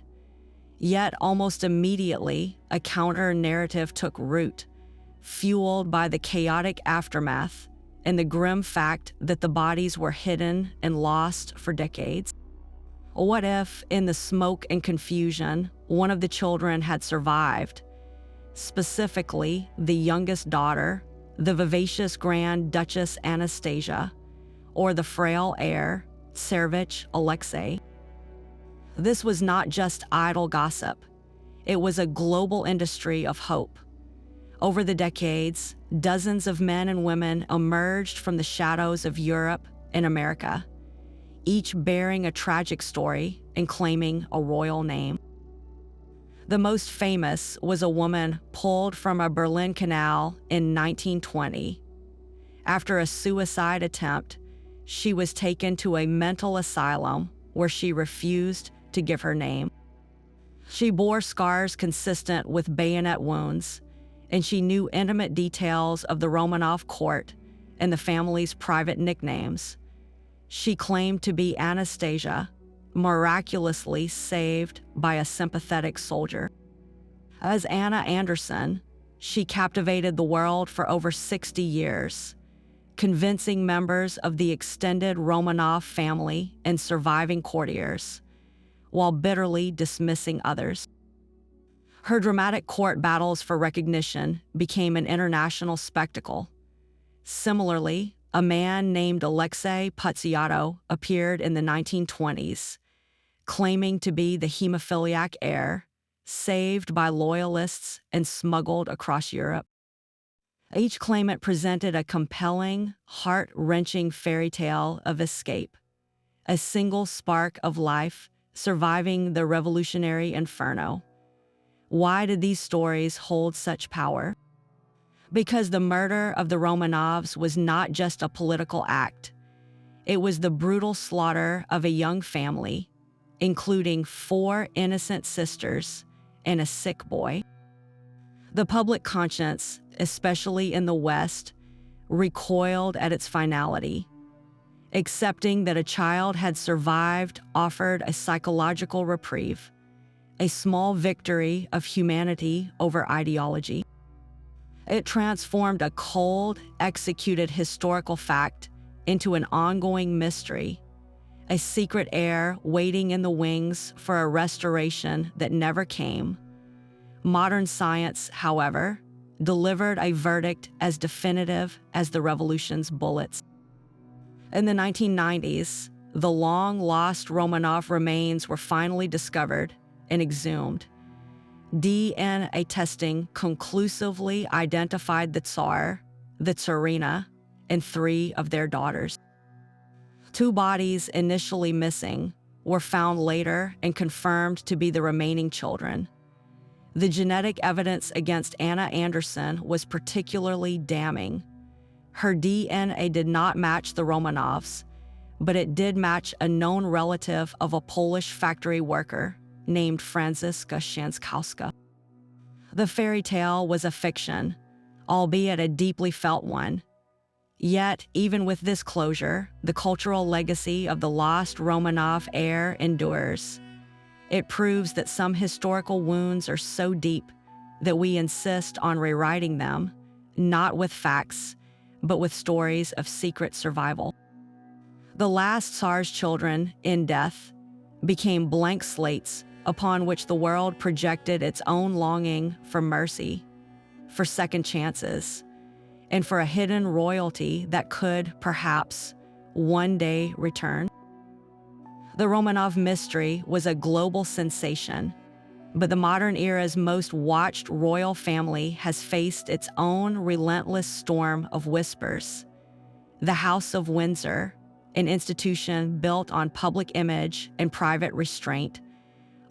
Yet almost immediately, a counter-narrative took root, fueled by the chaotic aftermath and the grim fact that the bodies were hidden and lost for decades. What if, in the smoke and confusion, one of the children had survived? Specifically, the youngest daughter, the vivacious Grand Duchess Anastasia, or the frail heir, Tsarevich Alexei. This was not just idle gossip. It was a global industry of hope. Over the decades, dozens of men and women emerged from the shadows of Europe and America, each bearing a tragic story and claiming a royal name. The most famous was a woman pulled from a Berlin canal in 1920. After a suicide attempt, she was taken to a mental asylum where she refused to give her name. She bore scars consistent with bayonet wounds, and she knew intimate details of the Romanov court and the family's private nicknames. She claimed to be Anastasia, miraculously saved by a sympathetic soldier. As Anna Anderson, she captivated the world for over 60 years, convincing members of the extended Romanov family and surviving courtiers, while bitterly dismissing others. Her dramatic court battles for recognition became an international spectacle. Similarly, a man named Alexei Puziato appeared in the 1920s, claiming to be the hemophiliac heir, saved by loyalists and smuggled across Europe. Each claimant presented a compelling, heart-wrenching fairy tale of escape, a single spark of life surviving the revolutionary inferno. Why did these stories hold such power? Because the murder of the Romanovs was not just a political act. It was the brutal slaughter of a young family, including 4 innocent sisters and a sick boy. The public conscience, especially in the West, recoiled at its finality. Accepting that a child had survived offered a psychological reprieve, a small victory of humanity over ideology. It transformed a cold, executed historical fact into an ongoing mystery, a secret heir waiting in the wings for a restoration that never came. Modern science, however, delivered a verdict as definitive as the revolution's bullets. In the 1990s, the long-lost Romanov remains were finally discovered and exhumed. DNA testing conclusively identified the Tsar, the Tsarina, and 3 of their daughters. 2 bodies initially missing were found later and confirmed to be the remaining children. The genetic evidence against Anna Anderson was particularly damning. Her DNA did not match the Romanovs, but it did match a known relative of a Polish factory worker named Franziska Szankowska. The fairy tale was a fiction, albeit a deeply felt one. Yet, even with this closure, the cultural legacy of the lost Romanov heir endures. It proves that some historical wounds are so deep that we insist on rewriting them, not with facts, but with stories of secret survival. The last Tsar's children, in death, became blank slates upon which the world projected its own longing for mercy, for second chances, and for a hidden royalty that could, perhaps, one day return. The Romanov mystery was a global sensation, but the modern era's most watched royal family has faced its own relentless storm of whispers. The House of Windsor, an institution built on public image and private restraint,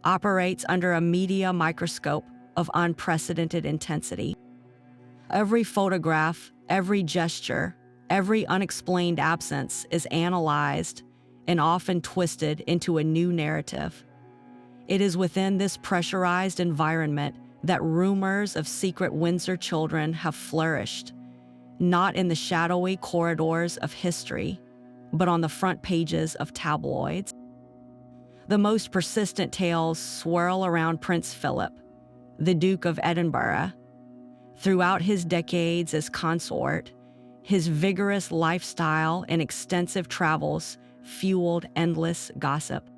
operates under a media microscope of unprecedented intensity. Every photograph, every gesture, every unexplained absence is analyzed and often twisted into a new narrative. It is within this pressurized environment that rumors of secret Windsor children have flourished, not in the shadowy corridors of history, but on the front pages of tabloids. The most persistent tales swirl around Prince Philip, the Duke of Edinburgh. Throughout his decades as consort, his vigorous lifestyle and extensive travels fueled endless gossip.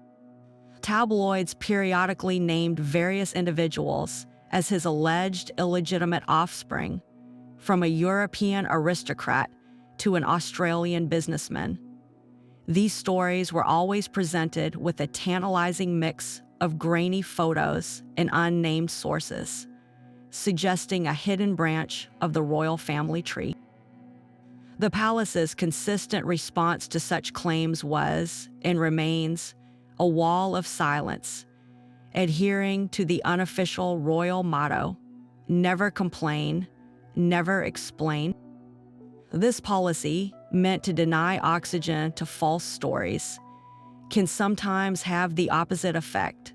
Tabloids periodically named various individuals as his alleged illegitimate offspring, from a European aristocrat to an Australian businessman. These stories were always presented with a tantalizing mix of grainy photos and unnamed sources, suggesting a hidden branch of the royal family tree. The palace's consistent response to such claims was, and remains, a wall of silence, adhering to the unofficial royal motto, "Never complain, never explain." This policy, meant to deny oxygen to false stories, can sometimes have the opposite effect,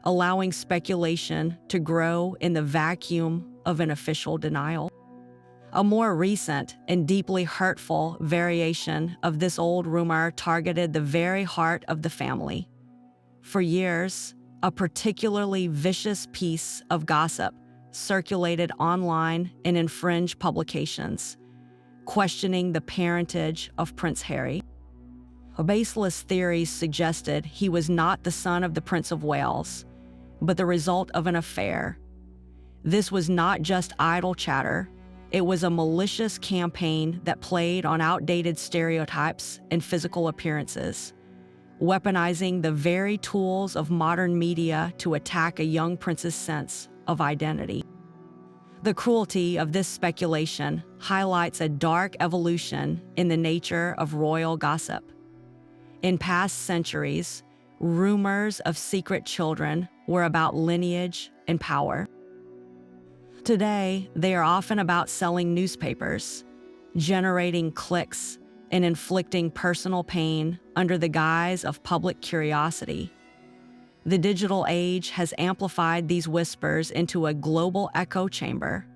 allowing speculation to grow in the vacuum of an official denial. A more recent and deeply hurtful variation of this old rumor targeted the very heart of the family. For years, a particularly vicious piece of gossip circulated online and in fringe publications, questioning the parentage of Prince Harry. Baseless theories suggested he was not the son of the Prince of Wales, but the result of an affair. This was not just idle chatter. It was a malicious campaign that played on outdated stereotypes and physical appearances, weaponizing the very tools of modern media to attack a young prince's sense of identity. The cruelty of this speculation highlights a dark evolution in the nature of royal gossip. In past centuries, rumors of secret children were about lineage and power. Today, they are often about selling newspapers, generating clicks, and inflicting personal pain under the guise of public curiosity. The digital age has amplified these whispers into a global echo chamber,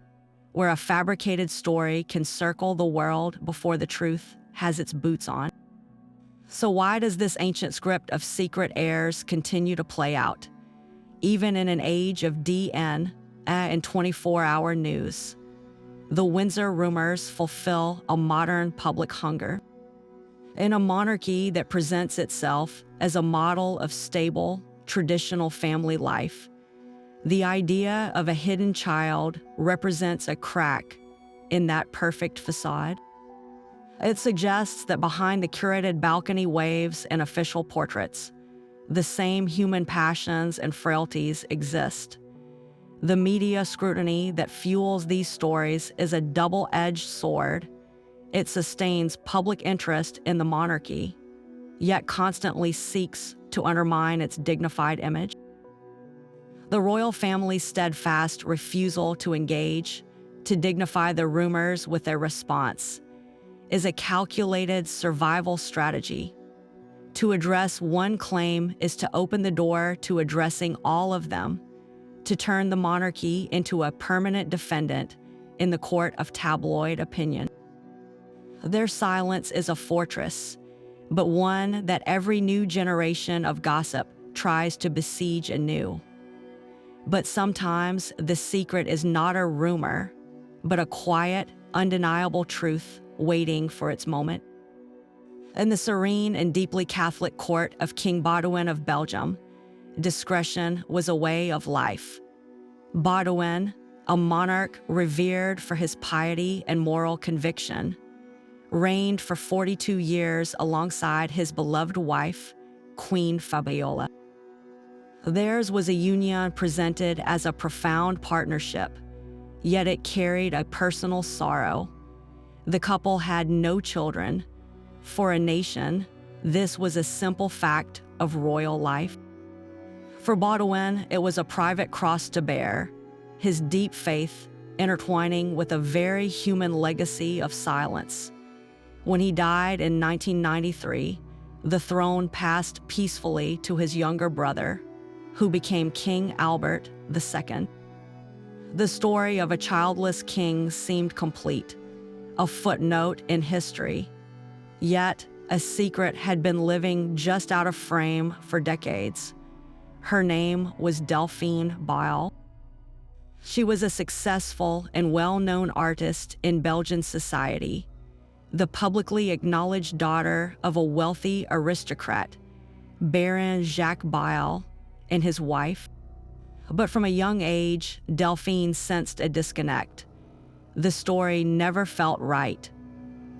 where a fabricated story can circle the world before the truth has its boots on. So why does this ancient script of secret heirs continue to play out, even in an age of DN and 24-hour news? The Windsor rumors fulfill a modern public hunger. In a monarchy that presents itself as a model of stable, traditional family life, the idea of a hidden child represents a crack in that perfect facade. It suggests that behind the curated balcony waves and official portraits, the same human passions and frailties exist. The media scrutiny that fuels these stories is a double-edged sword. It sustains public interest in the monarchy, yet constantly seeks to undermine its dignified image. The royal family's steadfast refusal to engage, to dignify the rumors with their response, is a calculated survival strategy. To address one claim is to open the door to addressing all of them, to turn the monarchy into a permanent defendant in the court of tabloid opinion. Their silence is a fortress, but one that every new generation of gossip tries to besiege anew. But sometimes the secret is not a rumor, but a quiet, undeniable truth waiting for its moment. In the serene and deeply Catholic court of King Baudouin of Belgium, discretion was a way of life. Baudouin, a monarch revered for his piety and moral conviction, reigned for 42 years alongside his beloved wife, Queen Fabiola. Theirs was a union presented as a profound partnership, yet it carried a personal sorrow. The couple had no children. For a nation, this was a simple fact of royal life. For Baudouin, it was a private cross to bear, his deep faith intertwining with a very human legacy of silence. When he died in 1993, the throne passed peacefully to his younger brother, who became King Albert II. The story of a childless king seemed complete, a footnote in history. Yet, a secret had been living just out of frame for decades. Her name was Dauphin Baal. She was a successful and well-known artist in Belgian society, the publicly acknowledged daughter of a wealthy aristocrat, Baron Jacques Baal, and his wife. But from a young age, Delphine sensed a disconnect. The story never felt right.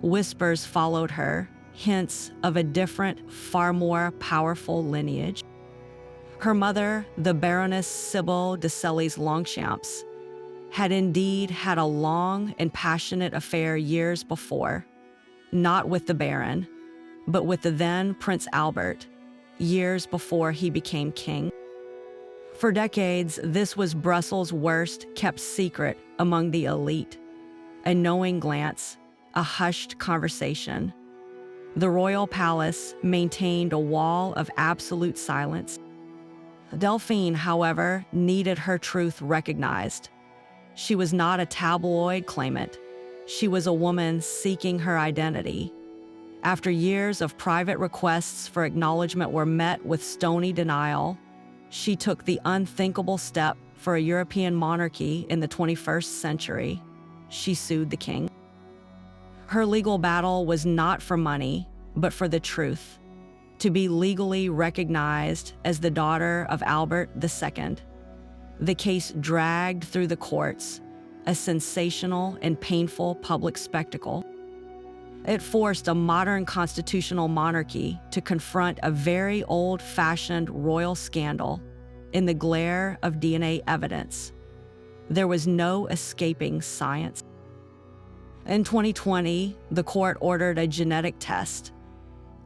Whispers followed her, hints of a different, far more powerful lineage. Her mother, the Baroness Sybil de Sellies-Longchamps, had indeed had a long and passionate affair years before, not with the Baron, but with the then Prince Albert, years before he became king. For decades, this was Brussels' worst kept secret among the elite. A knowing glance, a hushed conversation. The royal palace maintained a wall of absolute silence. Dauphin, however, needed her truth recognized. She was not a tabloid claimant. She was a woman seeking her identity. After years of private requests for acknowledgement were met with stony denial, she took the unthinkable step for a European monarchy in the 21st century. She sued the king. Her legal battle was not for money, but for the truth, to be legally recognized as the daughter of Albert II. The case dragged through the courts, a sensational and painful public spectacle. It forced a modern constitutional monarchy to confront a very old-fashioned royal scandal in the glare of DNA evidence. There was no escaping science. In 2020, the court ordered a genetic test.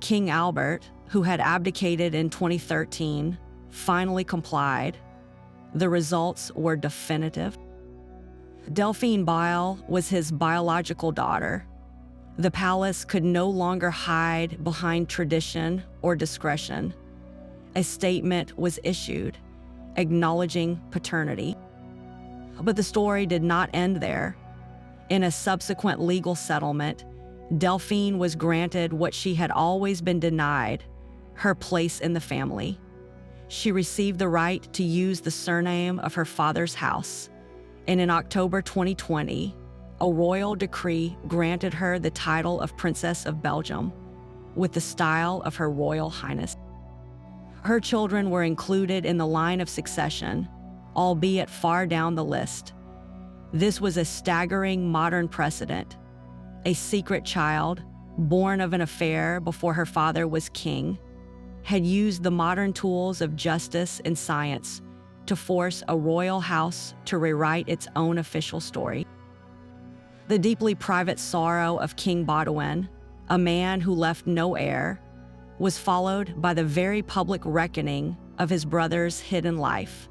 King Albert, who had abdicated in 2013, finally complied. The results were definitive. Delphine Bile was his biological daughter. The palace could no longer hide behind tradition or discretion. A statement was issued, acknowledging paternity. But the story did not end there. In a subsequent legal settlement, Delphine was granted what she had always been denied, her place in the family. She received the right to use the surname of her father's house, and in October 2020, a royal decree granted her the title of Princess of Belgium, with the style of Her Royal Highness. Her children were included in the line of succession, albeit far down the list. This was a staggering modern precedent. A secret child, born of an affair before her father was king, had used the modern tools of justice and science to force a royal house to rewrite its own official story. The deeply private sorrow of King Baudouin, a man who left no heir, was followed by the very public reckoning of his brother's hidden life.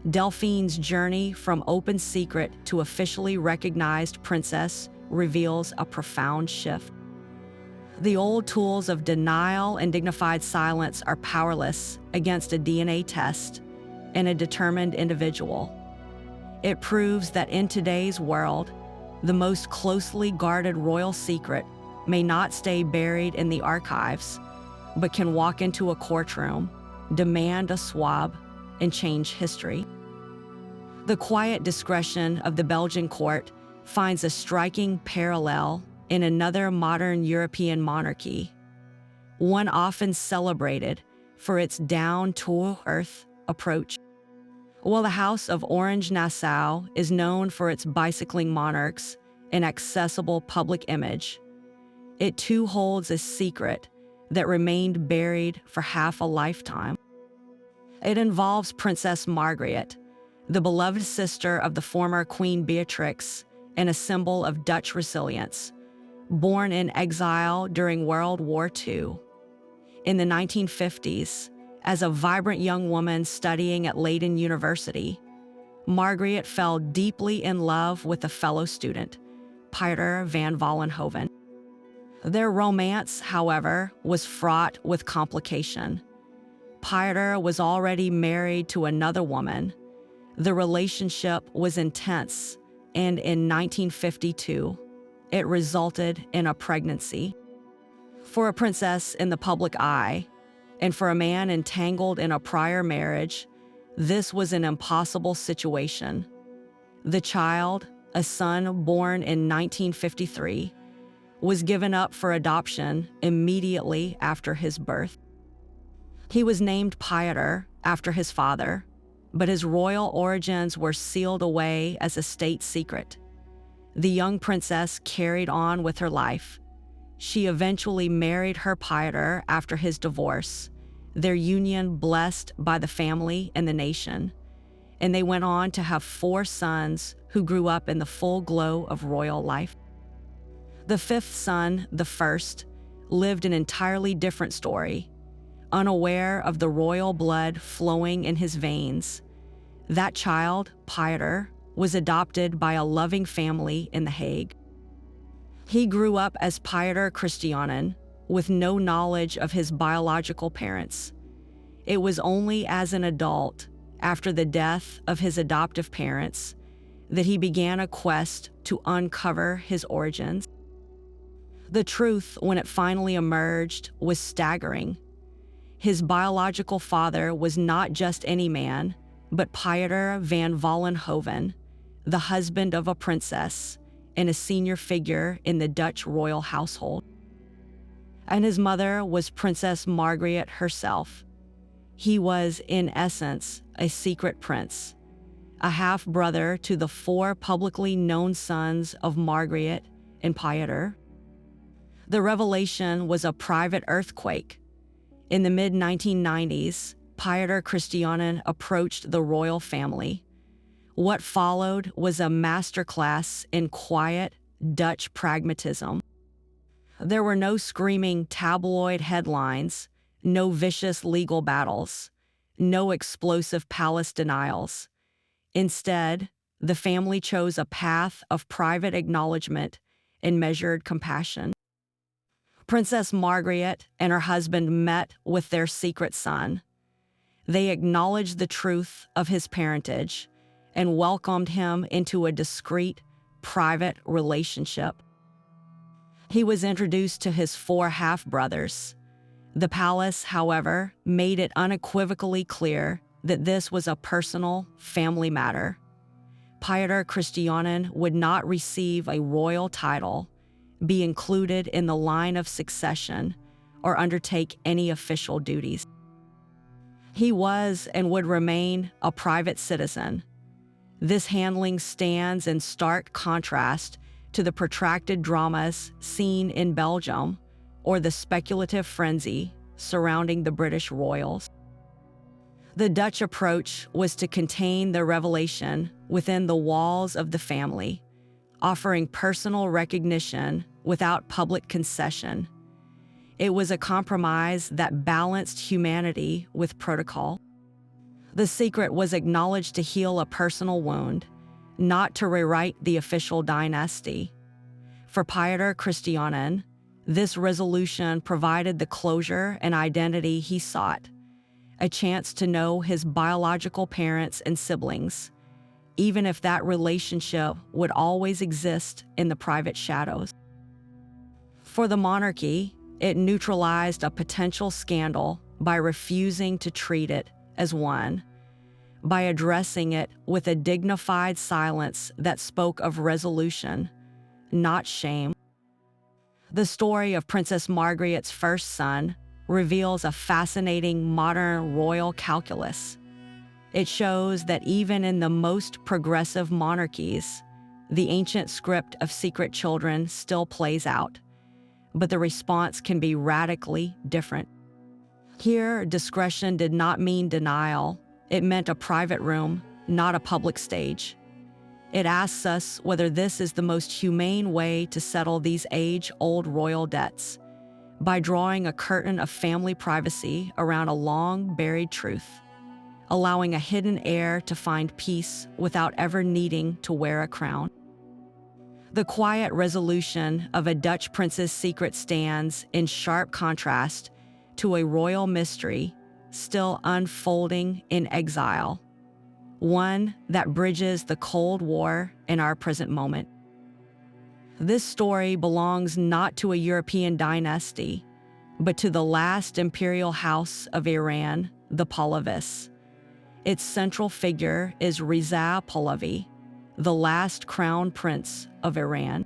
Delphine's journey from open secret to officially recognized princess reveals a profound shift. The old tools of denial and dignified silence are powerless against a DNA test and a determined individual. It proves that in today's world, the most closely guarded royal secret may not stay buried in the archives, but can walk into a courtroom, demand a swab, and change history. The quiet discretion of the Belgian court finds a striking parallel in another modern European monarchy, one often celebrated for its down-to-earth approach. While the House of Orange-Nassau is known for its bicycling monarchs and accessible public image, it too holds a secret that remained buried for half a lifetime. It involves Princess Margriet, the beloved sister of the former Queen Beatrix and a symbol of Dutch resilience, born in exile during World War II. In the 1950s, as a vibrant young woman studying at Leiden University, Margriet fell deeply in love with a fellow student, Pieter van Vollenhoven. Their romance, however, was fraught with complication. Pieter was already married to another woman. The relationship was intense, and in 1952, it resulted in a pregnancy. For a princess in the public eye, and for a man entangled in a prior marriage, this was an impossible situation. The child, a son born in 1953, was given up for adoption immediately after his birth. He was named Pieter after his father, but his royal origins were sealed away as a state secret. The young princess carried on with her life. She eventually married her Pieter after his divorce, their union blessed by the family and the nation, and they went on to have 4 sons who grew up in the full glow of royal life. The 5th son, the first, lived an entirely different story. Unaware of the royal blood flowing in his veins, that child, Pieter, was adopted by a loving family in The Hague. He grew up as Pieter Christianen, with no knowledge of his biological parents. It was only as an adult, after the death of his adoptive parents, that he began a quest to uncover his origins. The truth, when it finally emerged, was staggering. His biological father was not just any man, but Pieter van Vollenhoven, the husband of a princess and a senior figure in the Dutch royal household. And his mother was Princess Margriet herself. He was, in essence, a secret prince, a half-brother to the 4 publicly known sons of Margriet and Pieter. The revelation was a private earthquake. In the mid-1990s, Pieter Christianen approached the royal family. What followed was a masterclass in quiet Dutch pragmatism. There were no screaming tabloid headlines, no vicious legal battles, no explosive palace denials. Instead, the family chose a path of private acknowledgement and measured compassion. Princess Margriet and her husband met with their secret son. They acknowledged the truth of his parentage and welcomed him into a discreet, private relationship. He was introduced to his 4 half-brothers. The palace, however, made it unequivocally clear that this was a personal, family matter. Pieter Christianen would not receive a royal title, be included in the line of succession, or undertake any official duties. He was and would remain a private citizen. This handling stands in stark contrast to the protracted dramas seen in Belgium or the speculative frenzy surrounding the British royals. The Dutch approach was to contain the revelation within the walls of the family, offering personal recognition without public concession. It was a compromise that balanced humanity with protocol. The secret was acknowledged to heal a personal wound, not to rewrite the official dynasty. For Pieter Christianen, this resolution provided the closure and identity he sought, a chance to know his biological parents and siblings, even if that relationship would always exist in the private shadows. For the monarchy, it neutralized a potential scandal by refusing to treat it as one, by addressing it with a dignified silence that spoke of resolution, not shame. The story of Princess Margriet's first son reveals a fascinating modern royal calculus. It shows that even in the most progressive monarchies, the ancient script of secret children still plays out, but the response can be radically different. Here, discretion did not mean denial. It meant a private room, not a public stage. It asks us whether this is the most humane way to settle these age-old royal debts, by drawing a curtain of family privacy around a long-buried truth, allowing a hidden heir to find peace without ever needing to wear a crown. The quiet resolution of a Dutch prince's secret stands in sharp contrast to a royal mystery still unfolding in exile, one that bridges the Cold War and our present moment. This story belongs not to a European dynasty, but to the last imperial house of Iran, the Pahlavis. Its central figure is Reza Pahlavi, the last crown prince of Iran.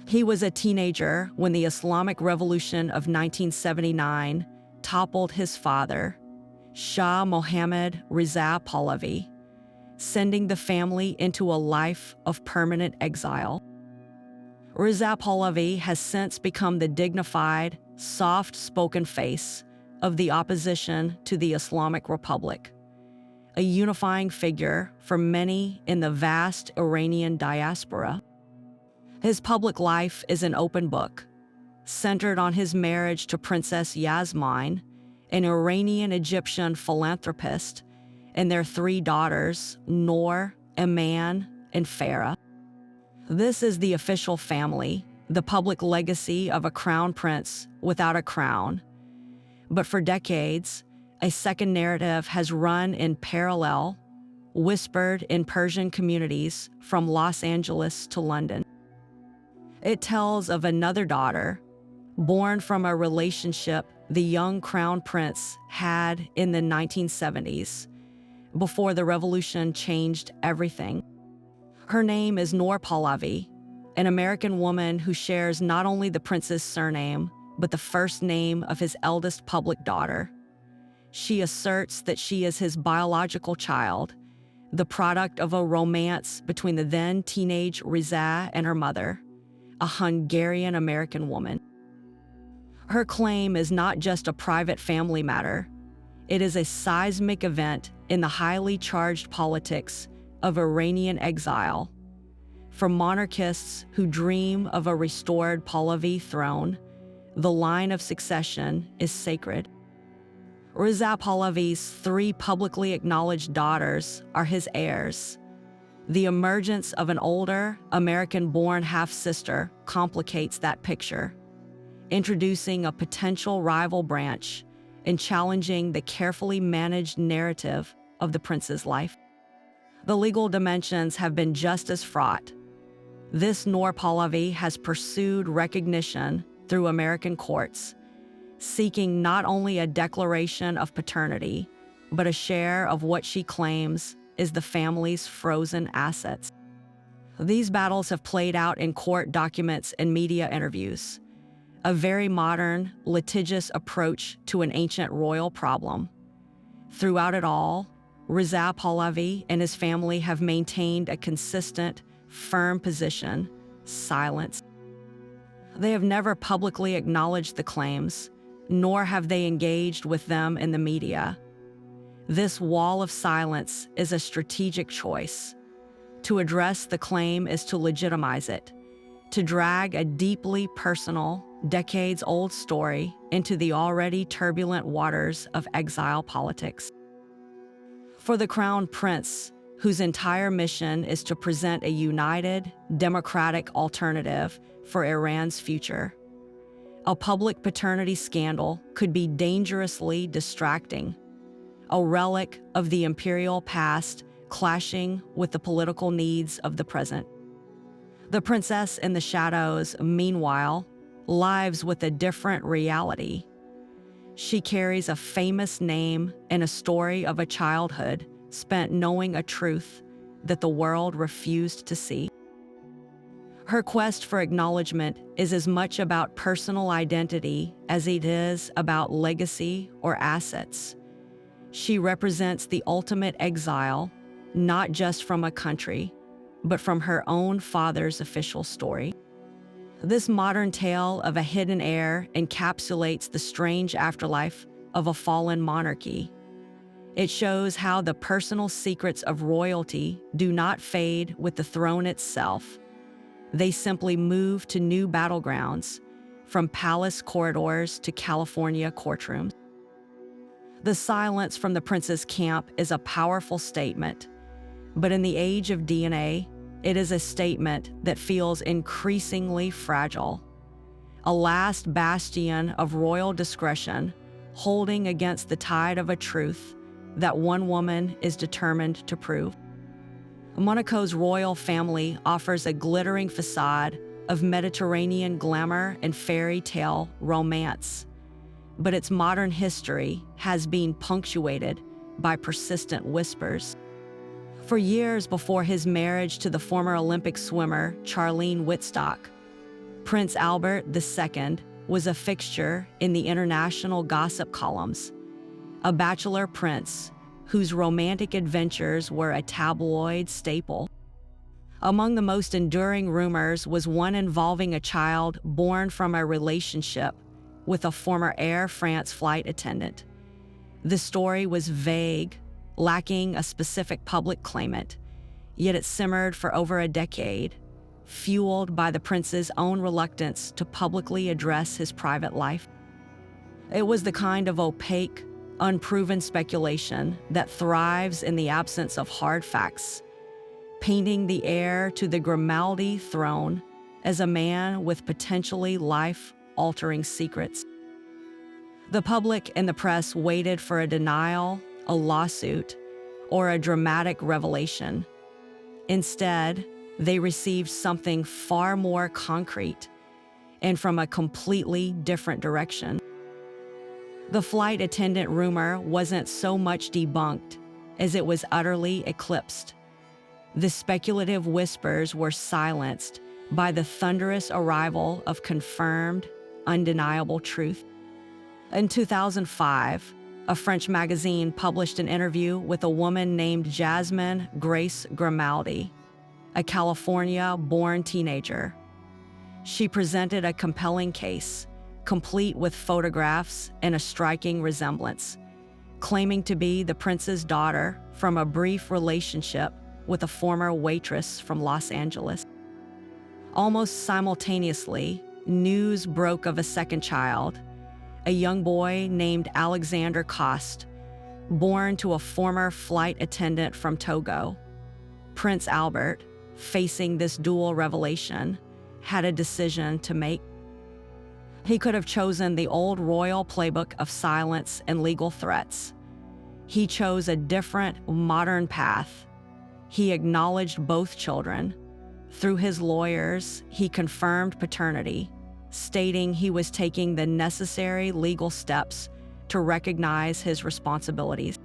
He was a teenager when the Islamic Revolution of 1979 toppled his father, Shah Mohammad Reza Pahlavi, sending the family into a life of permanent exile. Reza Pahlavi has since become the dignified, soft-spoken face of the opposition to the Islamic Republic, a unifying figure for many in the vast Iranian diaspora. His public life is an open book, centered on his marriage to Princess Yasmine, an Iranian-Egyptian philanthropist, and their 3 daughters, Noor, Iman, and Farah. This is the official family, the public legacy of a crown prince without a crown. But for decades, a second narrative has run in parallel, whispered in Persian communities from Los Angeles to London. It tells of another daughter, born from a relationship the young crown prince had in the 1970s, before the revolution changed everything. Her name is Noor Pahlavi, an American woman who shares not only the prince's surname, but the first name of his eldest public daughter. She asserts that she is his biological child, the product of a romance between the then teenage Riza and her mother, a Hungarian-American woman. Her claim is not just a private family matter. It is a seismic event in the highly charged politics of Iranian exile. For monarchists who dream of a restored Pahlavi throne, the line of succession is sacred. Reza Pahlavi's 3 publicly acknowledged daughters are his heirs. The emergence of an older, American-born half-sister complicates that picture, introducing a potential rival branch and challenging the carefully managed narrative of the prince's life. The legal dimensions have been just as fraught. This Noor Pahlavi has pursued recognition through American courts, seeking not only a declaration of paternity, but a share of what she claims is the family's frozen assets. These battles have played out in court documents and media interviews, a very modern, litigious approach to an ancient royal problem. Throughout it all, Reza Pahlavi and his family have maintained a consistent, firm position, silence. They have never publicly acknowledged the claims, nor have they engaged with them in the media. This wall of silence is a strategic choice. To address the claim is to legitimize it, to drag a deeply personal, decades-old story into the already turbulent waters of exile politics. For the crown prince, whose entire mission is to present a united, democratic alternative for Iran's future, a public paternity scandal could be dangerously distracting, a relic of the imperial past clashing with the political needs of the present. The princess in the shadows, meanwhile, lives with a different reality. She carries a famous name and a story of a childhood spent knowing a truth that the world refused to see. Her quest for acknowledgement is as much about personal identity as it is about legacy or assets. She represents the ultimate exile, not just from a country, but from her own father's official story. This modern tale of a hidden heir encapsulates the strange afterlife of a fallen monarchy. It shows how the personal secrets of royalty do not fade with the throne itself. They simply move to new battlegrounds, from palace corridors to California courtrooms. The silence from the prince's camp is a powerful statement, but in the age of DNA, it is a statement that feels increasingly fragile. A last bastion of royal discretion, holding against the tide of a truth that one woman is determined to prove. Monaco's royal family offers a glittering facade of Mediterranean glamour and fairy tale romance, but its modern history has been punctuated by persistent whispers. For years before his marriage to the former Olympic swimmer Charlene Wittstock, Prince Albert II was a fixture in the international gossip columns, a bachelor prince whose romantic adventures were a tabloid staple. Among the most enduring rumors was one involving a child born from a relationship with a former Air France flight attendant. The story was vague, lacking a specific public claimant, yet it simmered for over a decade, fueled by the prince's own reluctance to publicly address his private life. It was the kind of opaque, unproven speculation that thrives in the absence of hard facts, painting the heir to the Grimaldi throne as a man with potentially life-altering secrets. The public and the press waited for a denial, a lawsuit, or a dramatic revelation. Instead, they received something far more concrete and from a completely different direction. The flight attendant rumor wasn't so much debunked as it was utterly eclipsed. The speculative whispers were silenced by the thunderous arrival of confirmed, undeniable truth. In 2005, a French magazine published an interview with a woman named Jasmine Grace Grimaldi, a California-born teenager. She presented a compelling case, complete with photographs and a striking resemblance, claiming to be the prince's daughter from a brief relationship with a former waitress from Los Angeles. Almost simultaneously, news broke of a second child, a young boy named Alexander Coste, born to a former flight attendant from Togo. Prince Albert, facing this dual revelation, had a decision to make. He could have chosen the old royal playbook of silence and legal threats. He chose a different, modern path. He acknowledged both children. Through his lawyers, he confirmed paternity, stating he was taking the necessary legal steps to recognize his responsibilities.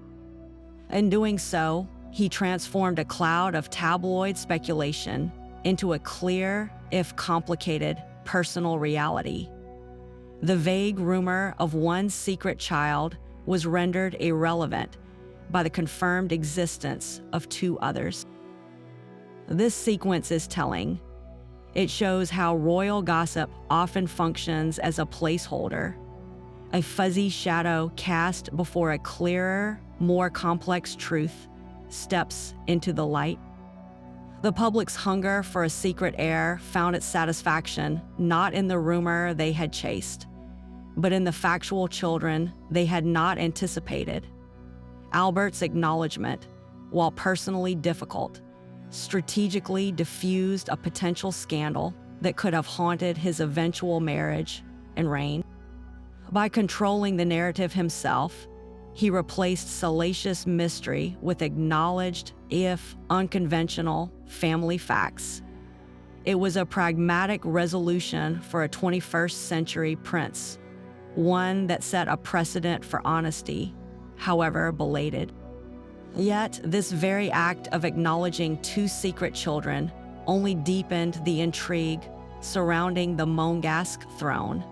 In doing so, he transformed a cloud of tabloid speculation into a clear, if complicated, personal reality. The vague rumor of one secret child was rendered irrelevant by the confirmed existence of two others. This sequence is telling. It shows how royal gossip often functions as a placeholder, a fuzzy shadow cast before a clearer, more complex truth steps into the light. The public's hunger for a secret heir found its satisfaction not in the rumor they had chased, but in the factual children they had not anticipated. Albert's acknowledgement, while personally difficult, strategically diffused a potential scandal that could have haunted his eventual marriage and reign. By controlling the narrative himself, he replaced salacious mystery with acknowledged, if unconventional, family facts. It was a pragmatic resolution for a 21st century prince, one that set a precedent for honesty, however belated. Yet, this very act of acknowledging two secret children only deepened the intrigue surrounding the Monegasque throne,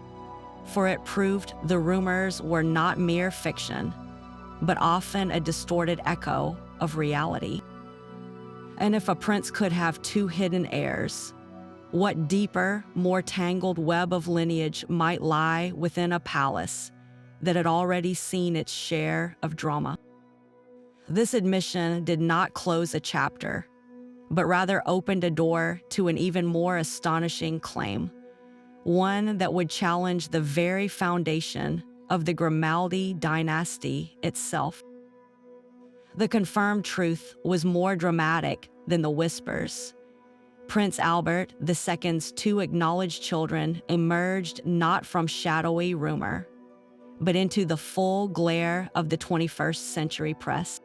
for it proved the rumors were not mere fiction, but often a distorted echo of reality. And if a prince could have two hidden heirs, what deeper, more tangled web of lineage might lie within a palace that had already seen its share of drama? This admission did not close a chapter, but rather opened a door to an even more astonishing claim, one that would challenge the very foundation of the Grimaldi dynasty itself. The confirmed truth was more dramatic than the whispers. Prince Albert II's two acknowledged children emerged not from shadowy rumor, but into the full glare of the 21st century press.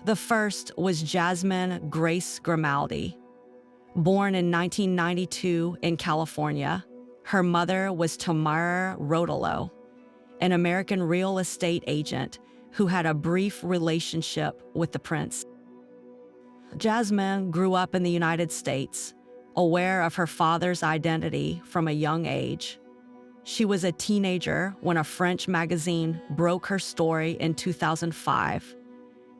The first was Jasmine Grace Grimaldi. Born in 1992 in California, her mother was Tamara Rodolo, an American real estate agent who had a brief relationship with the prince. Jasmine grew up in the United States, aware of her father's identity from a young age. She was a teenager when a French magazine broke her story in 2005,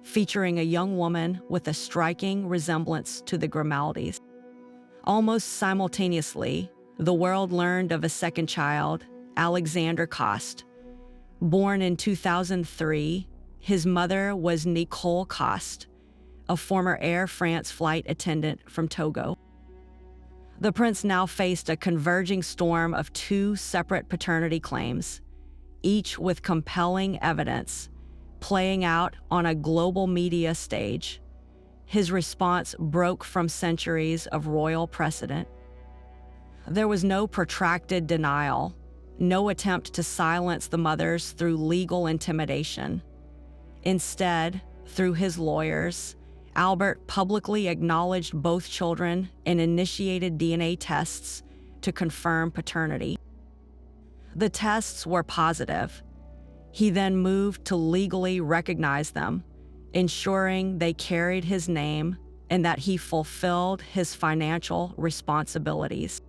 featuring a young woman with a striking resemblance to the Grimaldis. Almost simultaneously, the world learned of a second child, Alexander Coste. Born in 2003, his mother was Nicole Coste, a former Air France flight attendant from Togo. The prince now faced a converging storm of two separate paternity claims, each with compelling evidence, playing out on a global media stage. His response broke from centuries of royal precedent. There was no protracted denial, no attempt to silence the mothers through legal intimidation. Instead, through his lawyers, Albert publicly acknowledged both children and initiated DNA tests to confirm paternity. The tests were positive. He then moved to legally recognize them, ensuring they carried his name and that he fulfilled his financial responsibilities.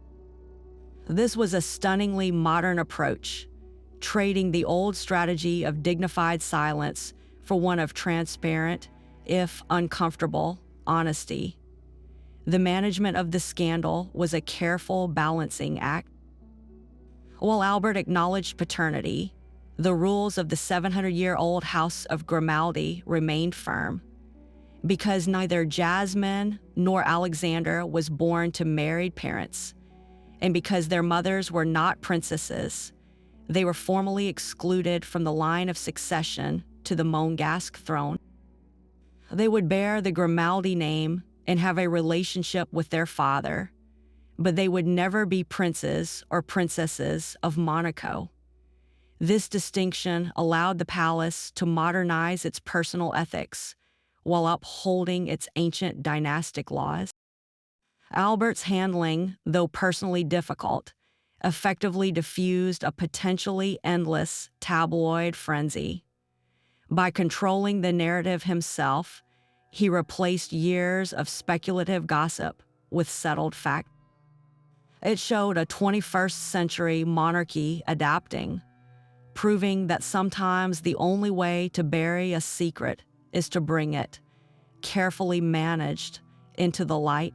This was a stunningly modern approach, trading the old strategy of dignified silence for one of transparent, if uncomfortable, honesty. The management of the scandal was a careful balancing act. While Albert acknowledged paternity, the rules of the 700-year-old House of Grimaldi remained firm. Because neither Jasmine nor Alexander was born to married parents, and because their mothers were not princesses, they were formally excluded from the line of succession to the Monegasque throne. They would bear the Grimaldi name and have a relationship with their father, but they would never be princes or princesses of Monaco. This distinction allowed the palace to modernize its personal ethics while upholding its ancient dynastic laws. Albert's handling, though personally difficult, effectively diffused a potentially endless tabloid frenzy. By controlling the narrative himself, he replaced years of speculative gossip with settled fact. It showed a 21st century monarchy adapting, proving that sometimes the only way to bury a secret is to bring it, carefully managed, into the light.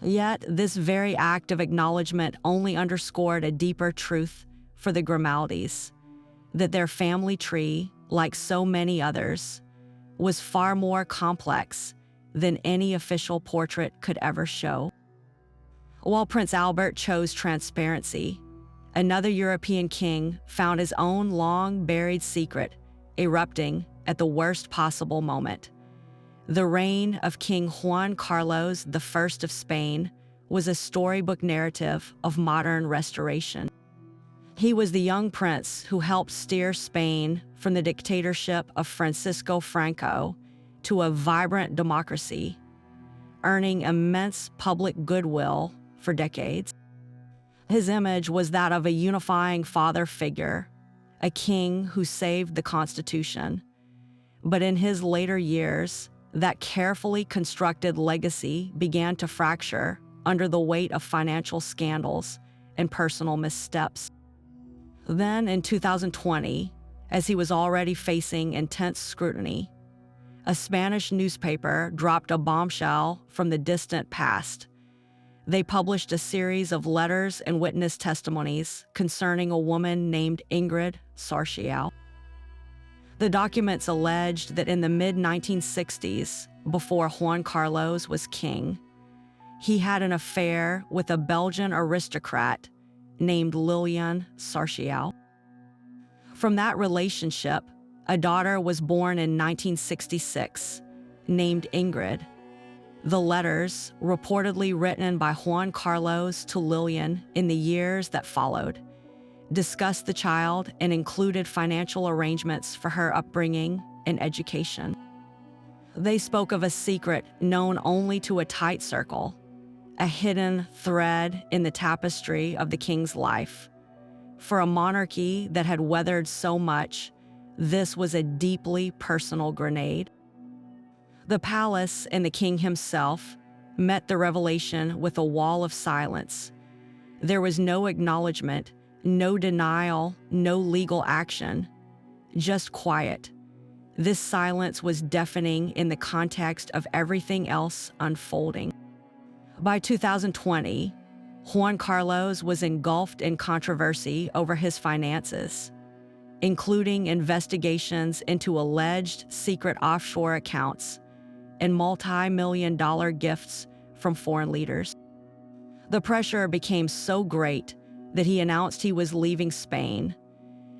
Yet this very act of acknowledgement only underscored a deeper truth for the Grimaldis, that their family tree, like so many others, was far more complex than any official portrait could ever show. While Prince Albert chose transparency, another European king found his own long-buried secret erupting at the worst possible moment. The reign of King Juan Carlos I of Spain was a storybook narrative of modern restoration. He was the young prince who helped steer Spain from the dictatorship of Francisco Franco to a vibrant democracy, earning immense public goodwill for decades. His image was that of a unifying father figure, a king who saved the Constitution. But in his later years, that carefully constructed legacy began to fracture under the weight of financial scandals and personal missteps. Then, in 2020, as he was already facing intense scrutiny, a Spanish newspaper dropped a bombshell from the distant past. They published a series of letters and witness testimonies concerning a woman named Ingrid Sarcial. The documents alleged that in the mid-1960s, before Juan Carlos was king, he had an affair with a Belgian aristocrat named Liliane Sarcial. From that relationship, a daughter was born in 1966, named Ingrid. The letters, reportedly written by Juan Carlos to Liliane in the years that followed, discussed the child and included financial arrangements for her upbringing and education. They spoke of a secret known only to a tight circle, a hidden thread in the tapestry of the king's life. For a monarchy that had weathered so much, this was a deeply personal grenade. The palace and the king himself met the revelation with a wall of silence. There was no acknowledgement, no denial, no legal action, just quiet. This silence was deafening in the context of everything else unfolding. By 2020, Juan Carlos was engulfed in controversy over his finances, including investigations into alleged secret offshore accounts and multi-million-dollar gifts from foreign leaders. The pressure became so great that he announced he was leaving Spain,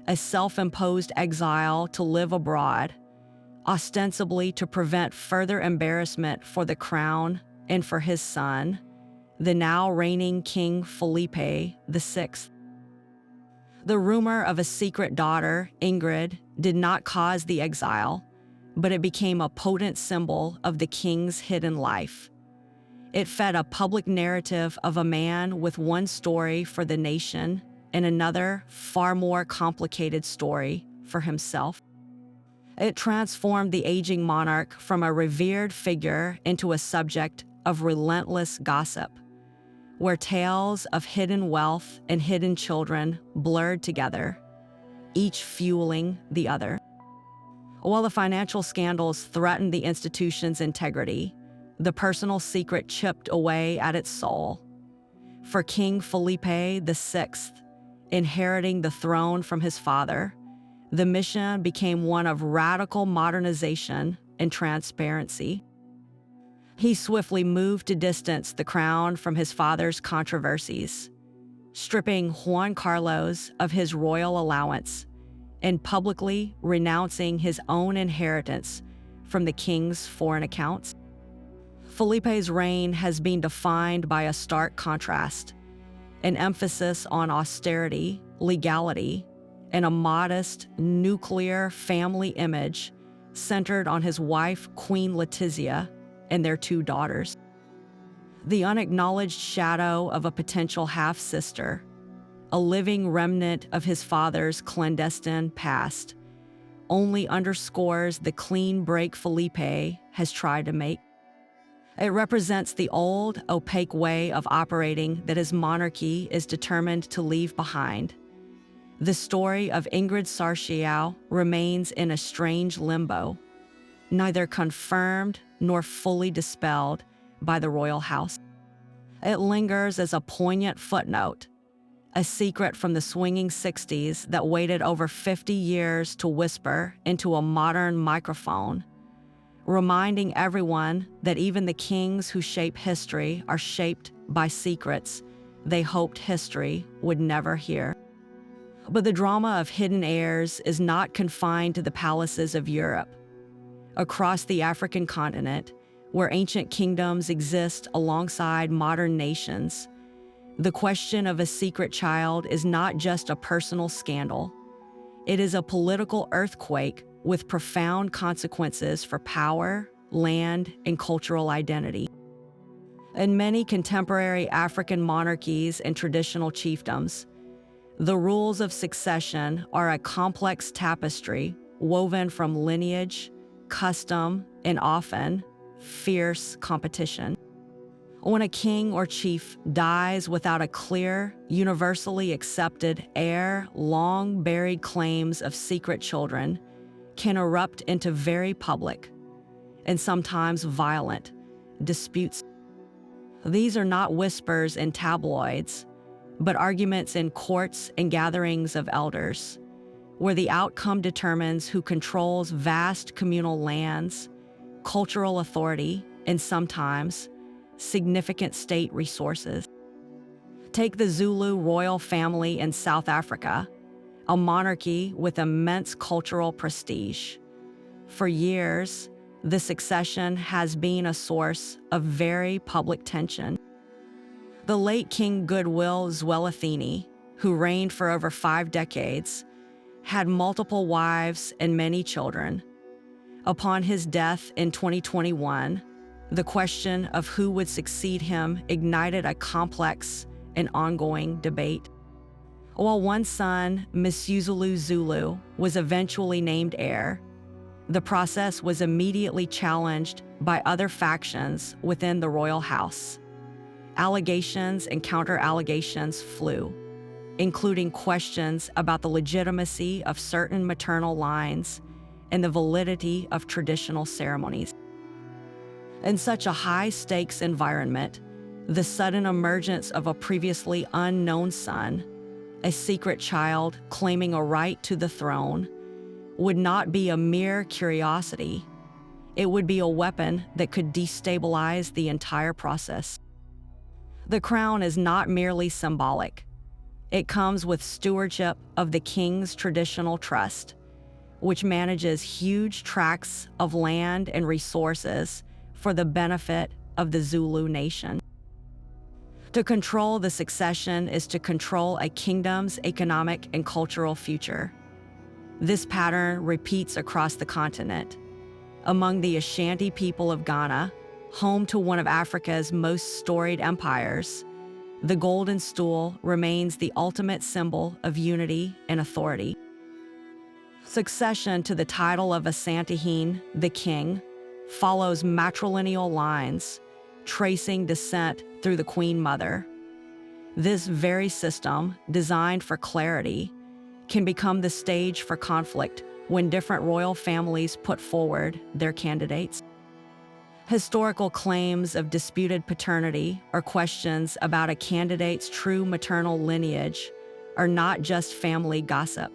a self-imposed exile to live abroad, ostensibly to prevent further embarrassment for the crown and for his son, the now reigning King Felipe VI. The rumor of a secret daughter, Ingrid, did not cause the exile, but it became a potent symbol of the king's hidden life. It fed a public narrative of a man with one story for the nation and another, far more complicated story for himself. It transformed the aging monarch from a revered figure into a subject of relentless gossip, where tales of hidden wealth and hidden children blurred together, each fueling the other. While the financial scandals threatened the institution's integrity, the personal secret chipped away at its soul. For King Felipe VI, inheriting the throne from his father, the mission became one of radical modernization and transparency. He swiftly moved to distance the crown from his father's controversies, stripping Juan Carlos of his royal allowance and publicly renouncing his own inheritance from the king's foreign accounts. Felipe's reign has been defined by a stark contrast, an emphasis on austerity, legality, and a modest, nuclear family image centered on his wife, Queen Letizia, and their two daughters. The unacknowledged shadow of a potential half-sister, a living remnant of his father's clandestine past, only underscores the clean break Felipe has tried to make. It represents the old, opaque way of operating that his monarchy is determined to leave behind. The story of Ingrid Sarciau remains in a strange limbo, neither confirmed nor fully dispelled by the royal house. It lingers as a poignant footnote, a secret from the swinging 60s that waited over 50 years to whisper into a modern microphone, reminding everyone that even the kings who shape history are shaped by secrets they hoped history would never hear. But the drama of hidden heirs is not confined to the palaces of Europe. Across the African continent, where ancient kingdoms exist alongside modern nations, the question of a secret child is not just a personal scandal. It is a political earthquake with profound consequences for power, land, and cultural identity. In many contemporary African monarchies and traditional chiefdoms, the rules of succession are a complex tapestry woven from lineage, custom, and often fierce competition. When a king or chief dies without a clear, universally accepted heir, long-buried claims of secret children can erupt into very public, and sometimes violent, disputes. These are not whispers in tabloids, but arguments in courts and gatherings of elders, where the outcome determines who controls vast communal lands, cultural authority, and sometimes significant state resources. Take the Zulu royal family in South Africa, a monarchy with immense cultural prestige. For years, the succession has been a source of very public tension. The late King Goodwill Zwelithini, who reigned for over 5 decades, had multiple wives and many children. Upon his death in 2021, the question of who would succeed him ignited a complex and ongoing debate. While one son, Msuzulu Zulu, was eventually named heir, the process was immediately challenged by other factions within the royal house. Allegations and counter-allegations flew, including questions about the legitimacy of certain maternal lines and the validity of traditional ceremonies. In such a high-stakes environment, the sudden emergence of a previously unknown son, a secret child claiming a right to the throne, would not be a mere curiosity. It would be a weapon that could destabilize the entire process. The crown is not merely symbolic. It comes with stewardship of the king's traditional trust, which manages huge tracts of land and resources for the benefit of the Zulu nation. To control the succession is to control a kingdom's economic and cultural future. This pattern repeats across the continent. Among the Ashanti people of Ghana, home to one of Africa's most storied empires, the golden stool remains the ultimate symbol of unity and authority. Succession to the title of Asantehene, the king, follows matrilineal lines, tracing descent through the Queen Mother. This very system, designed for clarity, can become the stage for conflict when different royal families put forward their candidates. Historical claims of disputed paternity or questions about a candidate's true maternal lineage are not just family gossip.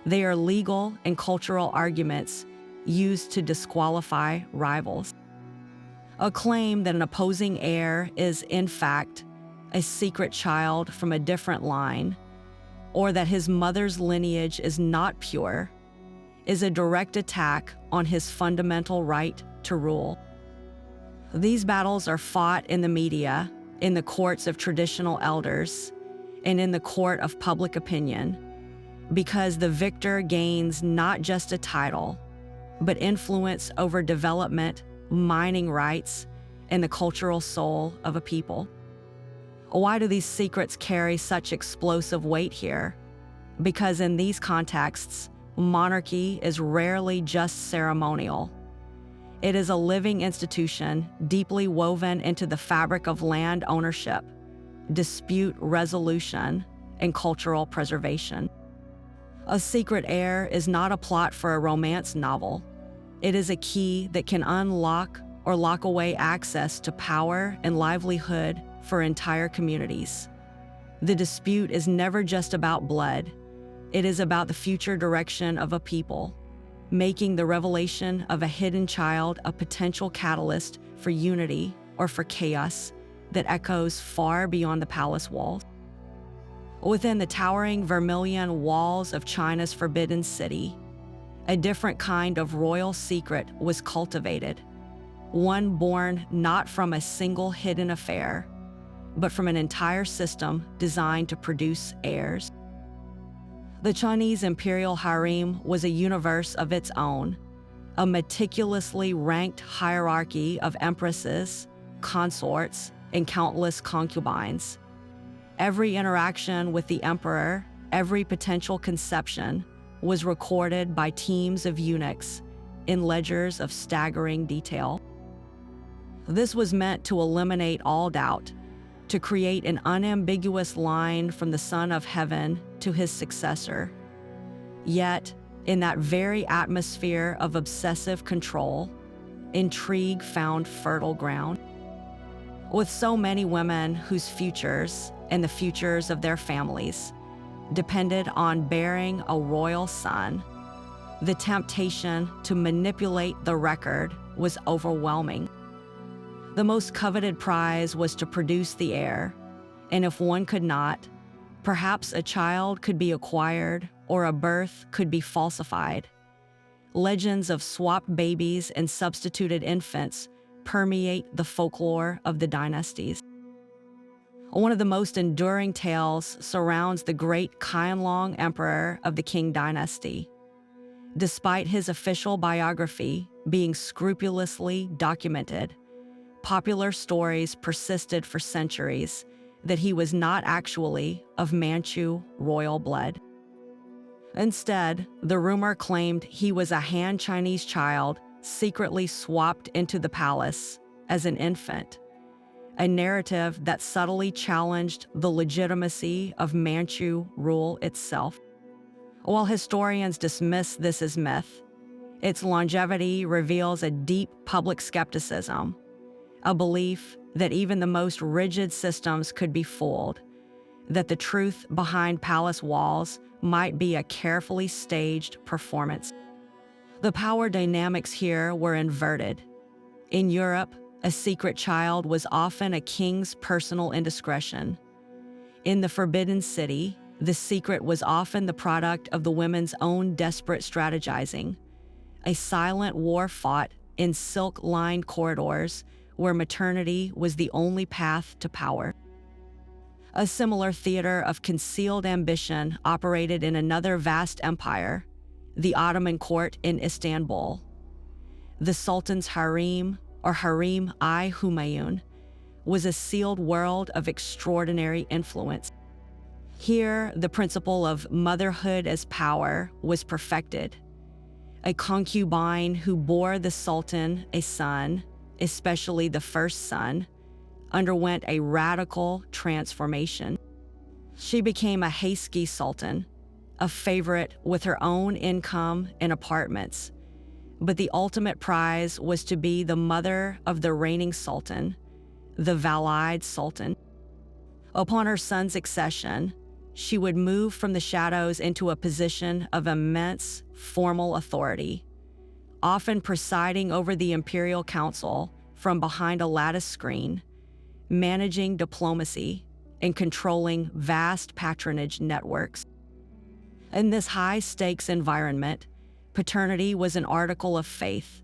They are legal and cultural arguments used to disqualify rivals. A claim that an opposing heir is, in fact, a secret child from a different line, or that his mother's lineage is not pure, is a direct attack on his fundamental right to rule. These battles are fought in the media, in the courts of traditional elders, and in the court of public opinion, because the victor gains not just a title, but influence over development, mining rights, and the cultural soul of a people. Why do these secrets carry such explosive weight here? Because in these contexts, monarchy is rarely just ceremonial. It is a living institution deeply woven into the fabric of land ownership, dispute resolution, and cultural preservation. A secret heir is not a plot for a romance novel. It is a key that can unlock or lock away access to power and livelihood for entire communities. The dispute is never just about blood. It is about the future direction of a people, making the revelation of a hidden child a potential catalyst for unity or for chaos that echoes far beyond the palace walls. Within the towering vermilion walls of China's Forbidden City, a different kind of royal secret was cultivated, one born not from a single hidden affair, but from an entire system designed to produce heirs. The Chinese imperial harem was a universe of its own, a meticulously ranked hierarchy of empresses, consorts, and countless concubines. Every interaction with the emperor, every potential conception, was recorded by teams of eunuchs in ledgers of staggering detail. This was meant to eliminate all doubt, to create an unambiguous line from the Son of Heaven to his successor. Yet, in that very atmosphere of obsessive control, intrigue found fertile ground. With so many women whose futures and the futures of their families depended on bearing a royal son, the temptation to manipulate the record was overwhelming. The most coveted prize was to produce the heir, and if one could not, perhaps a child could be acquired or a birth could be falsified. Legends of swapped babies and substituted infants permeate the folklore of the dynasties. One of the most enduring tales surrounds the great Qianlong emperor of the Qing dynasty. Despite his official biography being scrupulously documented, popular stories persisted for centuries that he was not actually of Manchu royal blood. Instead, the rumor claimed he was a Han Chinese child secretly swapped into the palace as an infant, a narrative that subtly challenged the legitimacy of Manchu rule itself. While historians dismiss this as myth, its longevity reveals a deep public skepticism, a belief that even the most rigid systems could be fooled, that the truth behind palace walls might be a carefully staged performance. The power dynamics here were inverted. In Europe, a secret child was often a king's personal indiscretion. In the Forbidden City, the secret was often the product of the women's own desperate strategizing, a silent war fought in silk-lined corridors where maternity was the only path to power. A similar theater of concealed ambition operated in another vast empire, the Ottoman court in Istanbul. The Sultan's harem, or harem-i-Humayun, was a sealed world of extraordinary influence. Here, the principle of motherhood as power was perfected. A concubine who bore the Sultan a son, especially the first son, underwent a radical transformation. She became a Hayski Sultan, a favorite with her own income and apartments. But the ultimate prize was to be the mother of the reigning Sultan, the Valide Sultan. Upon her son's accession, she would move from the shadows into a position of immense formal authority, often presiding over the imperial council from behind a lattice screen, managing diplomacy and controlling vast patronage networks. In this high-stakes environment, paternity was an article of faith,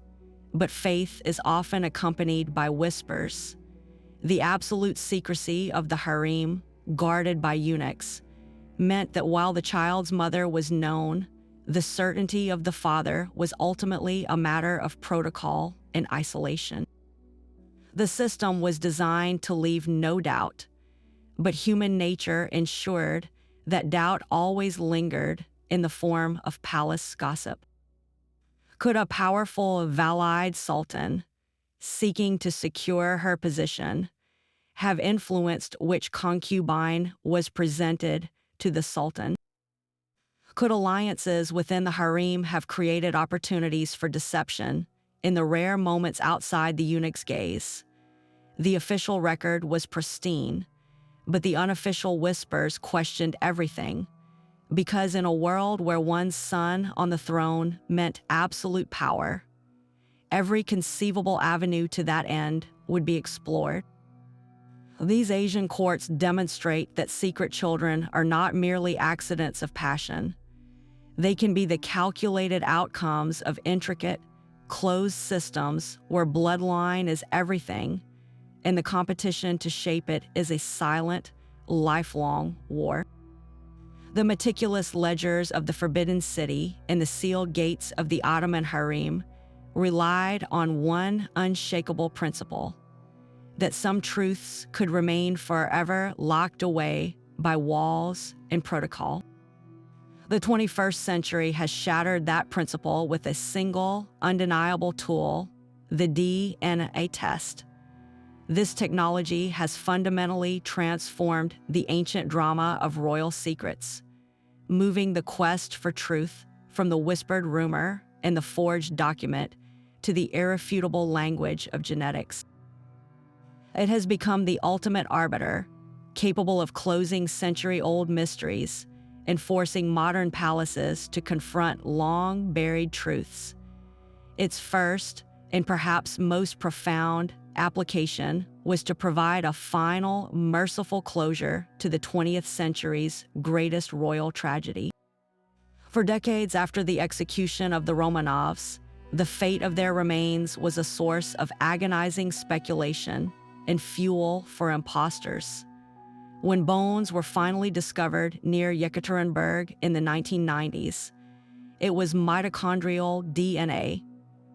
but faith is often accompanied by whispers. The absolute secrecy of the harem, guarded by eunuchs, meant that while the child's mother was known, the certainty of the father was ultimately a matter of protocol and isolation. The system was designed to leave no doubt, but human nature ensured that doubt always lingered in the form of palace gossip. Could a powerful Valide Sultan, seeking to secure her position, have influenced which concubine was presented to the Sultan? Could alliances within the harem have created opportunities for deception in the rare moments outside the eunuch's gaze? The official record was pristine, but the unofficial whispers questioned everything, because in a world where one's son on the throne meant absolute power, every conceivable avenue to that end would be explored. These Asian courts demonstrate that secret children are not merely accidents of passion. They can be the calculated outcomes of intricate, closed systems where bloodline is everything, and the competition to shape it is a silent, lifelong war. The meticulous ledgers of the Forbidden City and the sealed gates of the Ottoman harem relied on one unshakable principle: that some truths could remain forever locked away by walls and protocol. The 21st century has shattered that principle with a single, undeniable tool, the DNA test. This technology has fundamentally transformed the ancient drama of royal secrets, moving the quest for truth from the whispered rumor and the forged document to the irrefutable language of genetics. It has become the ultimate arbiter, capable of closing century-old mysteries and forcing modern palaces to confront long-buried truths. Its first, and perhaps most profound, application was to provide a final, merciful closure to the 20th century's greatest royal tragedy. For decades after the execution of the Romanovs, the fate of their remains was a source of agonizing speculation and fuel for imposters. When bones were finally discovered near Yekaterinburg in the 1990s, it was mitochondrial DNA,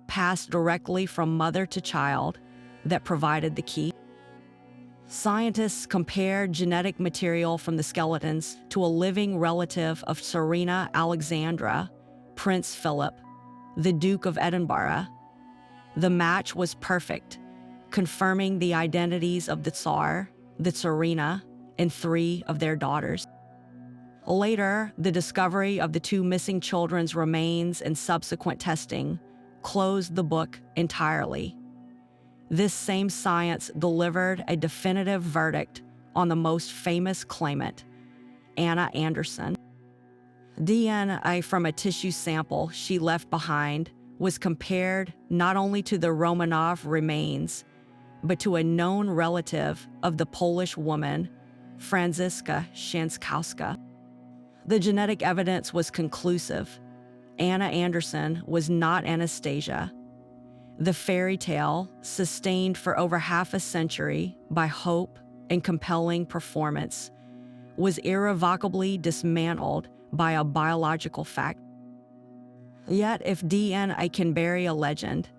passed directly from mother to child, that provided the key. Scientists compared genetic material from the skeletons to a living relative of Serena Alexandra, Prince Philip, the Duke of Edinburgh. The match was perfect, confirming the identities of the Tsar, the Tsarina, and 3 of their daughters. Later, the discovery of the 2 missing children's remains and subsequent testing closed the book entirely. This same science delivered a definitive verdict on the most famous claimant, Anna Anderson. DNA from a tissue sample she left behind was compared not only to the Romanov remains, but to a known relative of the Polish woman, Franziska Szankowska. The genetic evidence was conclusive. Anna Anderson was not Anastasia. The fairy tale, sustained for over half a century by hope and compelling performance, was irrevocably dismantled by a biological fact. Yet, if DNA can bury a legend,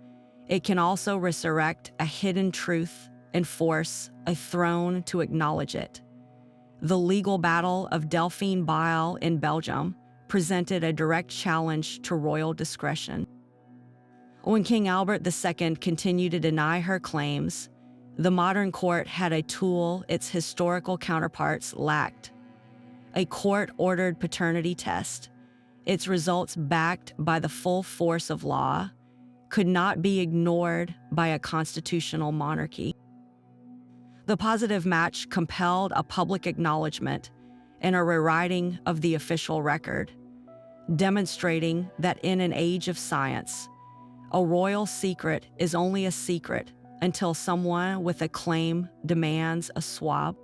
it can also resurrect a hidden truth and force a throne to acknowledge it. The legal battle of Dauphin bile in Belgium presented a direct challenge to royal discretion. When King Albert II continued to deny her claims, the modern court had a tool its historical counterparts lacked: a court-ordered paternity test. Its results, backed by the full force of law, could not be ignored by a constitutional monarchy. The positive match compelled a public acknowledgement and a rewriting of the official record, demonstrating that in an age of science, a royal secret is only a secret until someone with a claim demands a swab.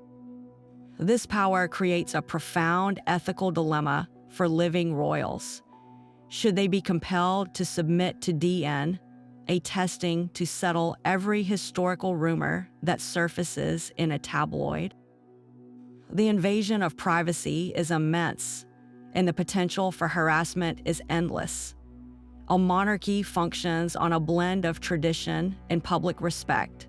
This power creates a profound ethical dilemma for living royals. Should they be compelled to submit to DNA, a testing to settle every historical rumor that surfaces in a tabloid? The invasion of privacy is immense, and the potential for harassment is endless. A monarchy functions on a blend of tradition and public respect,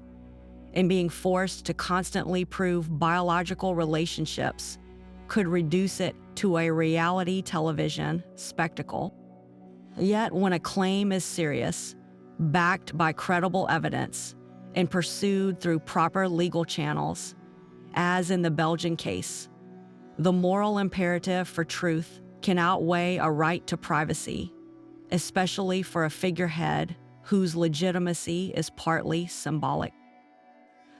and being forced to constantly prove biological relationships could reduce it to a reality television spectacle. Yet, when a claim is serious, backed by credible evidence, and pursued through proper legal channels, as in the Belgian case, the moral imperative for truth can outweigh a right to privacy, especially for a figurehead whose legitimacy is partly symbolic.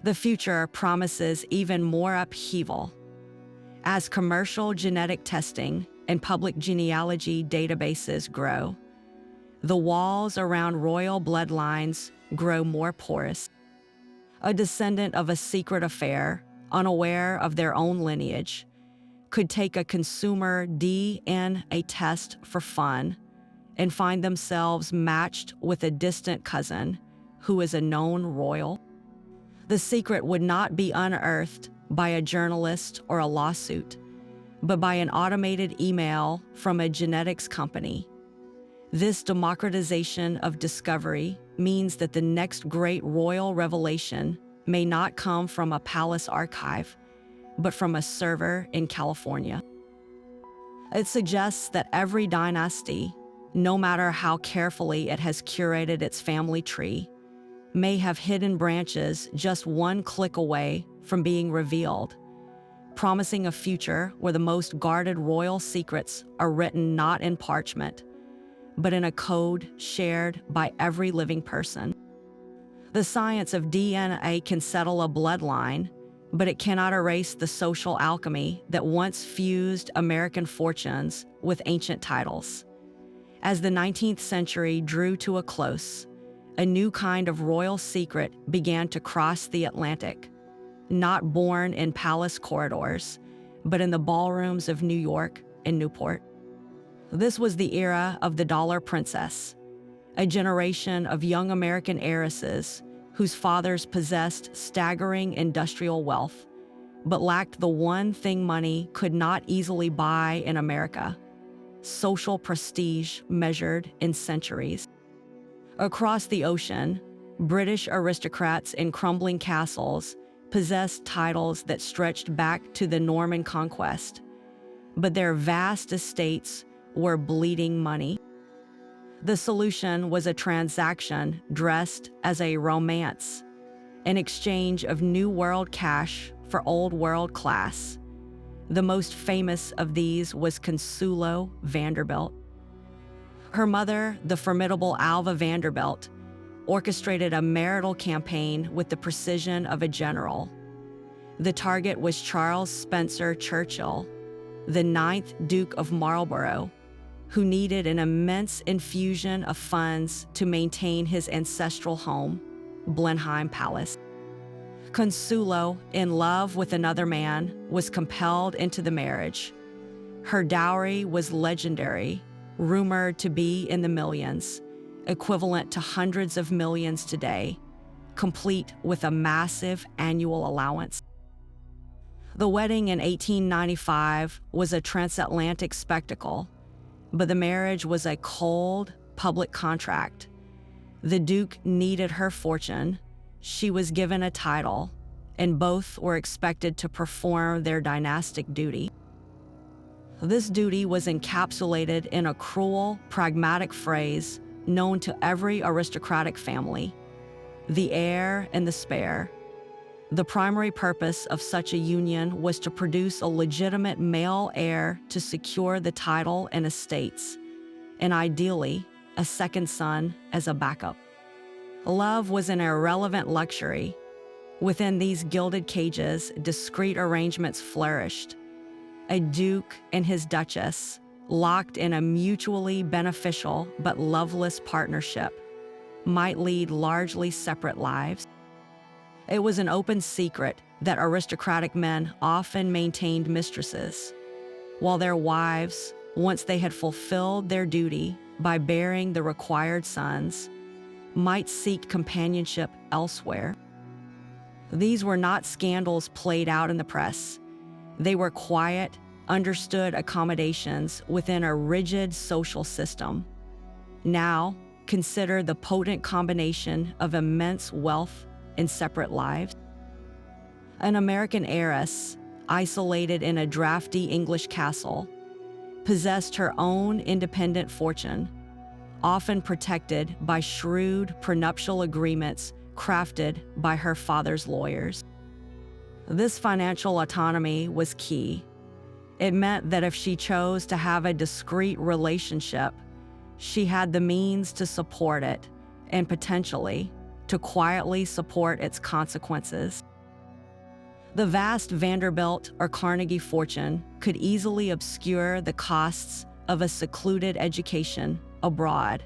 The future promises even more upheaval. As commercial genetic testing and public genealogy databases grow, the walls around royal bloodlines grow more porous. A descendant of a secret affair, unaware of their own lineage, could take a consumer DNA test for fun and find themselves matched with a distant cousin who is a known royal. The secret would not be unearthed by a journalist or a lawsuit, but by an automated email from a genetics company. This democratization of discovery means that the next great royal revelation may not come from a palace archive, but from a server in California. It suggests that every dynasty, no matter how carefully it has curated its family tree, may have hidden branches just one click away from being revealed, promising a future where the most guarded royal secrets are written not in parchment, but in a code shared by every living person. The science of DNA can settle a bloodline, but it cannot erase the social alchemy that once fused American fortunes with ancient titles. As the 19th century drew to a close, a new kind of royal secret began to cross the Atlantic, not born in palace corridors, but in the ballrooms of New York and Newport. This was the era of the dollar princess, a generation of young American heiresses whose fathers possessed staggering industrial wealth, but lacked the one thing money could not easily buy in America: social prestige measured in centuries. Across the ocean, British aristocrats in crumbling castles possessed titles that stretched back to the Norman conquest, but their vast estates were bleeding money. The solution was a transaction dressed as a romance, an exchange of New World cash for Old World class. The most famous of these was Consuelo Vanderbilt. Her mother, the formidable Alva Vanderbilt, orchestrated a marital campaign with the precision of a general. The target was Charles Spencer Churchill, the 9th Duke of Marlborough, who needed an immense infusion of funds to maintain his ancestral home, Blenheim Palace. Consuelo, in love with another man, was compelled into the marriage. Her dowry was legendary, rumored to be in the millions, equivalent to hundreds of millions today, complete with a massive annual allowance. The wedding in 1895 was a transatlantic spectacle, but the marriage was a cold, public contract. The Duke needed her fortune, she was given a title, and both were expected to perform their dynastic duty. This duty was encapsulated in a cruel, pragmatic phrase known to every aristocratic family: the heir and the spare. The primary purpose of such a union was to produce a legitimate male heir to secure the title and estates, and ideally, a second son as a backup. Love was an irrelevant luxury. Within these gilded cages, discreet arrangements flourished. A duke and his duchess, locked in a mutually beneficial but loveless partnership, might lead largely separate lives. It was an open secret that aristocratic men often maintained mistresses, while their wives, once they had fulfilled their duty by bearing the required sons, might seek companionship elsewhere. These were not scandals played out in the press. They were quiet, understood accommodations within a rigid social system. Now, consider the potent combination of immense wealth and separate lives. An American heiress, isolated in a drafty English castle, possessed her own independent fortune, often protected by shrewd prenuptial agreements crafted by her father's lawyers. This financial autonomy was key. It meant that if she chose to have a discreet relationship, she had the means to support it and potentially to quietly support its consequences. The vast Vanderbilt or Carnegie fortune could easily obscure the costs of a secluded education abroad,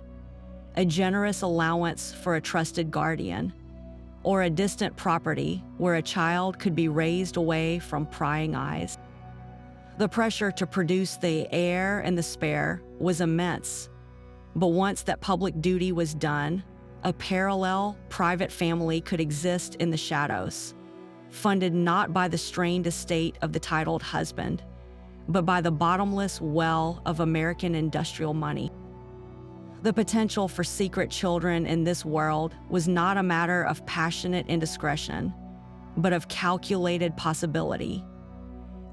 a generous allowance for a trusted guardian, or a distant property where a child could be raised away from prying eyes. The pressure to produce the heir and the spare was immense, but once that public duty was done, a parallel private family could exist in the shadows, funded not by the strained estate of the titled husband, but by the bottomless well of American industrial money. The potential for secret children in this world was not a matter of passionate indiscretion, but of calculated possibility.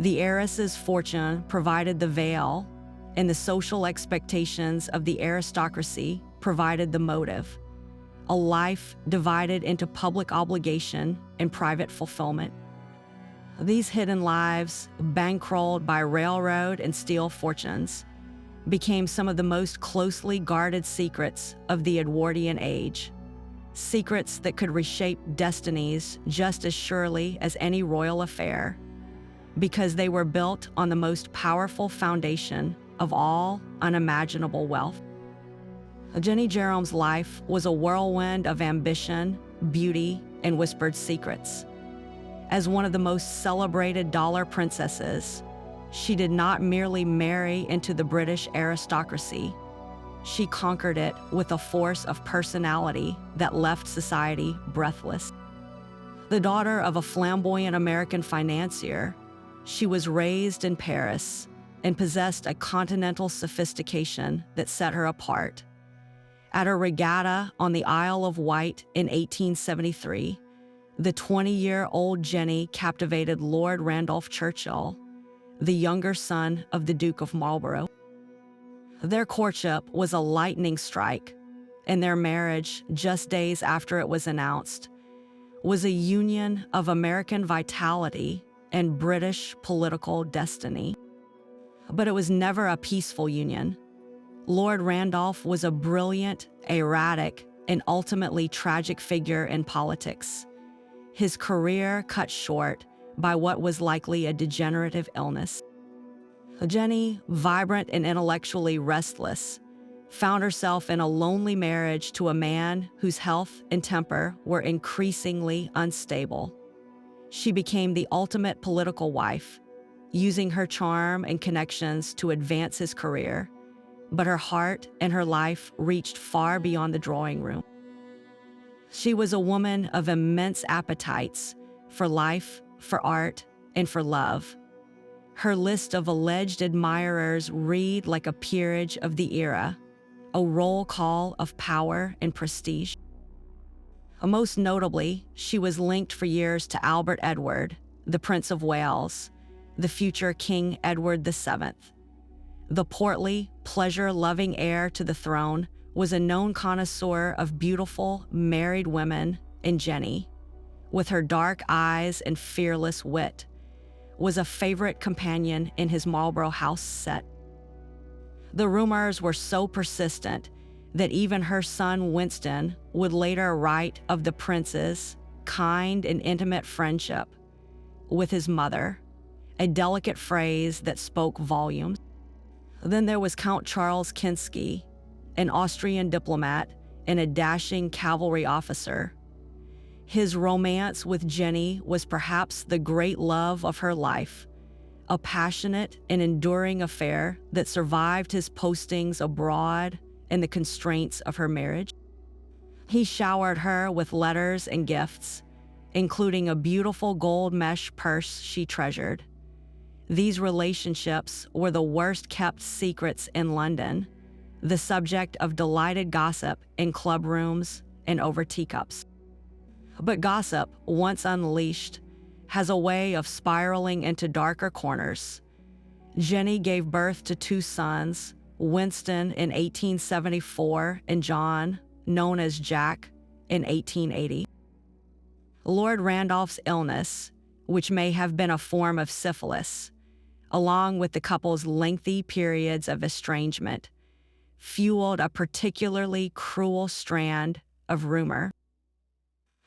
The heiress's fortune provided the veil, and the social expectations of the aristocracy provided the motive. A life divided into public obligation and private fulfillment. These hidden lives, bankrolled by railroad and steel fortunes, became some of the most closely guarded secrets of the Edwardian age. Secrets that could reshape destinies just as surely as any royal affair, because they were built on the most powerful foundation of all unimaginable wealth. Jenny Jerome's life was a whirlwind of ambition, beauty, and whispered secrets. As one of the most celebrated dollar princesses, she did not merely marry into the British aristocracy. She conquered it with a force of personality that left society breathless. The daughter of a flamboyant American financier, she was raised in Paris and possessed a continental sophistication that set her apart. At a regatta on the Isle of Wight in 1873, the 20-year-old Jenny captivated Lord Randolph Churchill, the younger son of the Duke of Marlborough. Their courtship was a lightning strike, and their marriage, just days after it was announced, was a union of American vitality and British political destiny. But it was never a peaceful union. Lord Randolph was a brilliant, erratic, and ultimately tragic figure in politics. His career cut short by what was likely a degenerative illness. Jenny, vibrant and intellectually restless, found herself in a lonely marriage to a man whose health and temper were increasingly unstable. She became the ultimate political wife, using her charm and connections to advance his career, but her heart and her life reached far beyond the drawing room. She was a woman of immense appetites for life, for art, and for love. Her list of alleged admirers read like a peerage of the era, a roll call of power and prestige. Most notably, she was linked for years to Albert Edward, the Prince of Wales, the future King Edward VII. The portly, pleasure-loving heir to the throne was a known connoisseur of beautiful, married women, and Jenny, with her dark eyes and fearless wit, was a favorite companion in his Marlborough House set. The rumors were so persistent that even her son Winston would later write of the prince's kind and intimate friendship with his mother, a delicate phrase that spoke volumes. Then there was Count Charles Kinsky, an Austrian diplomat and a dashing cavalry officer. His romance with Jenny was perhaps the great love of her life, a passionate and enduring affair that survived his postings abroad and the constraints of her marriage. He showered her with letters and gifts, including a beautiful gold mesh purse she treasured. These relationships were the worst-kept secrets in London, the subject of delighted gossip in club rooms and over teacups. But gossip, once unleashed, has a way of spiraling into darker corners. Jenny gave birth to two sons, Winston in 1874 and John, known as Jack, in 1880. Lord Randolph's illness, which may have been a form of syphilis, along with the couple's lengthy periods of estrangement, fueled a particularly cruel strand of rumor.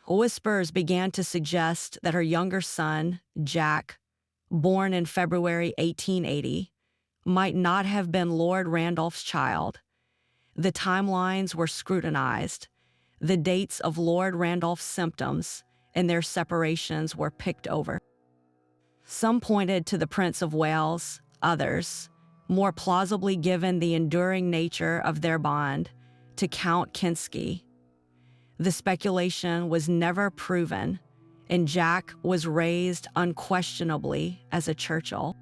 Whispers began to suggest that her younger son, Jack, born in February 1880, might not have been Lord Randolph's child. The timelines were scrutinized. The dates of Lord Randolph's symptoms and their separations were picked over. Some pointed to the Prince of Wales, others, more plausibly given the enduring nature of their bond, to Count Kinsky. The speculation was never proven, and Jack was raised unquestionably as a Churchill.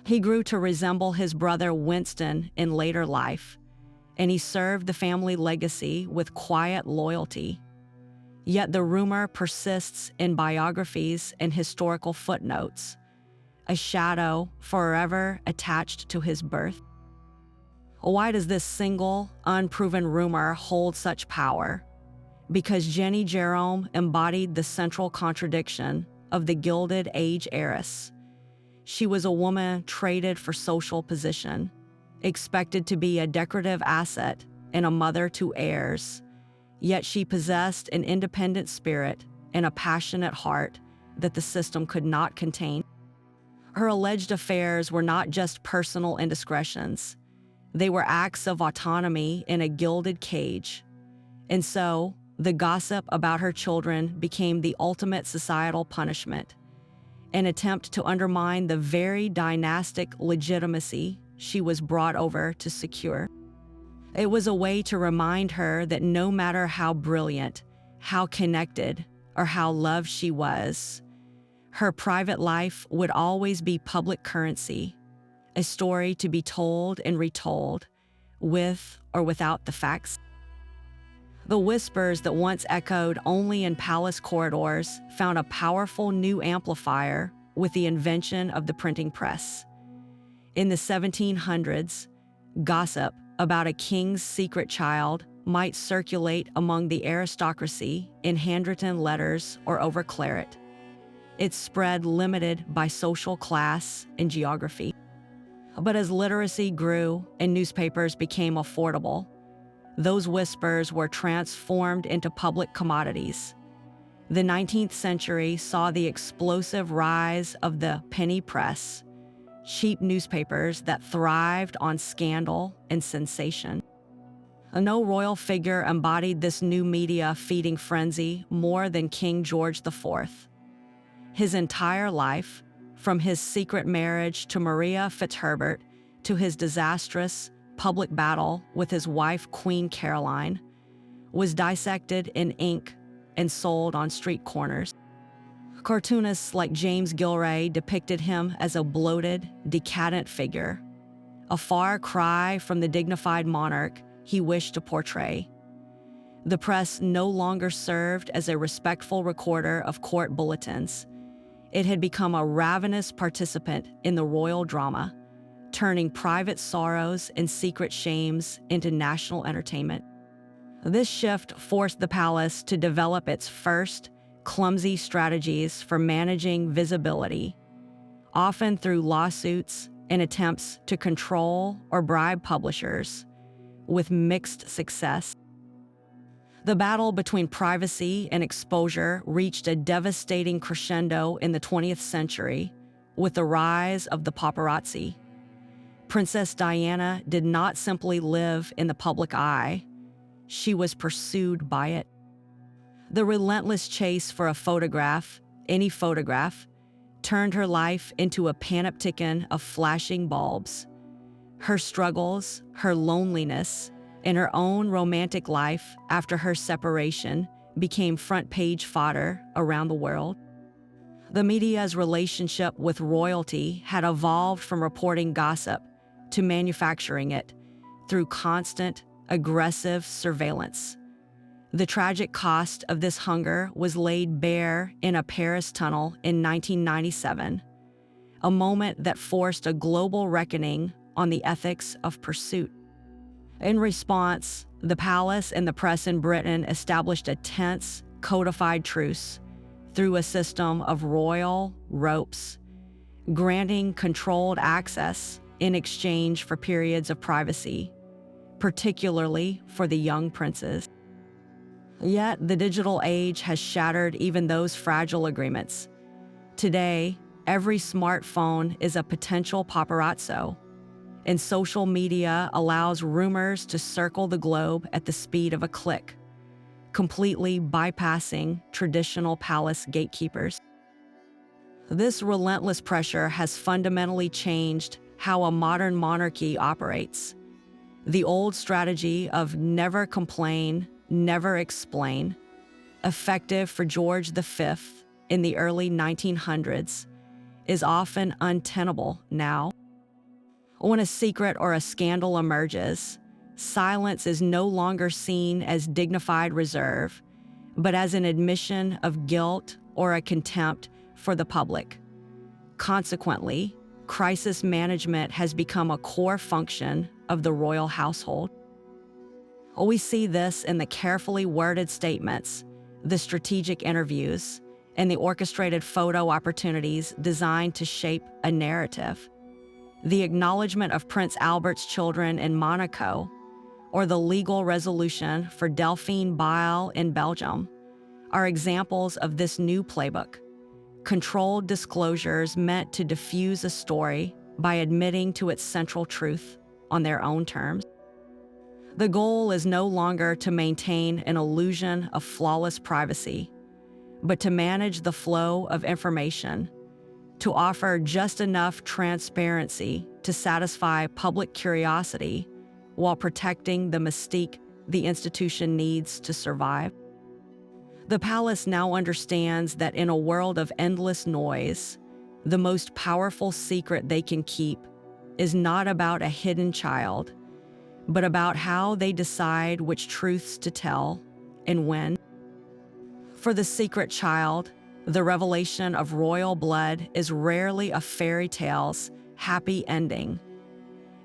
He grew to resemble his brother Winston in later life, and he served the family legacy with quiet loyalty. Yet the rumor persists in biographies and historical footnotes, a shadow forever attached to his birth. Why does this single, unproven rumor hold such power? Because Jenny Jerome embodied the central contradiction of the Gilded Age heiress. She was a woman traded for social position, expected to be a decorative asset and a mother to heirs, yet she possessed an independent spirit and a passionate heart that the system could not contain. Her alleged affairs were not just personal indiscretions. They were acts of autonomy in a gilded cage. And so, the gossip about her children became the ultimate societal punishment, an attempt to undermine the very dynastic legitimacy she was brought over to secure. It was a way to remind her that no matter how brilliant, how connected, or how loved she was, her private life would always be public currency, a story to be told and retold, with or without the facts. The whispers that once echoed only in palace corridors found a powerful new amplifier with the invention of the printing press. In the 1700s, gossip about a king's secret child might circulate among the aristocracy in handwritten letters or over claret. Its spread limited by social class and geography. But as literacy grew and newspapers became affordable, those whispers were transformed into public commodities. The 19th century saw the explosive rise of the penny press, cheap newspapers that thrived on scandal and sensation. No royal figure embodied this new media-feeding frenzy more than King George IV. His entire life, from his secret marriage to Maria Fitzherbert to his disastrous public battle with his wife Queen Caroline, was dissected in ink and sold on street corners. Cartoonists like James Gilray depicted him as a bloated, decadent figure, a far cry from the dignified monarch he wished to portray. The press no longer served as a respectful recorder of court bulletins. It had become a ravenous participant in the royal drama, turning private sorrows and secret shames into national entertainment. This shift forced the palace to develop its first, clumsy strategies for managing visibility, often through lawsuits and attempts to control or bribe publishers, with mixed success. The battle between privacy and exposure reached a devastating crescendo in the 20th century with the rise of the paparazzi. Princess Diana did not simply live in the public eye, she was pursued by it. The relentless chase for a photograph, any photograph, turned her life into a panopticon of flashing bulbs. Her struggles, her loneliness, and her own romantic life after her separation became front-page fodder around the world. The media's relationship with royalty had evolved from reporting gossip to manufacturing it through constant, aggressive surveillance. The tragic cost of this hunger was laid bare in a Paris tunnel in 1997, a moment that forced a global reckoning on the ethics of pursuit. In response, the palace and the press in Britain established a tense, codified truce through a system of royal ropes, granting controlled access in exchange for periods of privacy, particularly for the young princes. Yet, the digital age has shattered even those fragile agreements. Today, every smartphone is a potential paparazzo, and social media allows rumors to circle the globe at the speed of a click, completely bypassing traditional palace gatekeepers. This relentless pressure has fundamentally changed how a modern monarchy operates. The old strategy of never complain, never explain, effective for George V in the early 1900s, is often untenable now. When a secret or a scandal emerges, silence is no longer seen as dignified reserve, but as an admission of guilt or a contempt for the public. Consequently, crisis management has become a core function of the royal household. We see this in the carefully worded statements, the strategic interviews, and the orchestrated photo opportunities designed to shape a narrative. The acknowledgement of Prince Albert's children in Monaco, or the legal resolution for Dauphin Bile in Belgium, are examples of this new playbook. Controlled disclosures meant to diffuse a story by admitting to its central truth on their own terms. The goal is no longer to maintain an illusion of flawless privacy, but to manage the flow of information, to offer just enough transparency to satisfy public curiosity while protecting the mystique the institution needs to survive. The palace now understands that in a world of endless noise, the most powerful secret they can keep is not about a hidden child, but about how they decide which truths to tell and when. For the secret child, the revelation of royal blood is rarely a fairy tale's happy ending.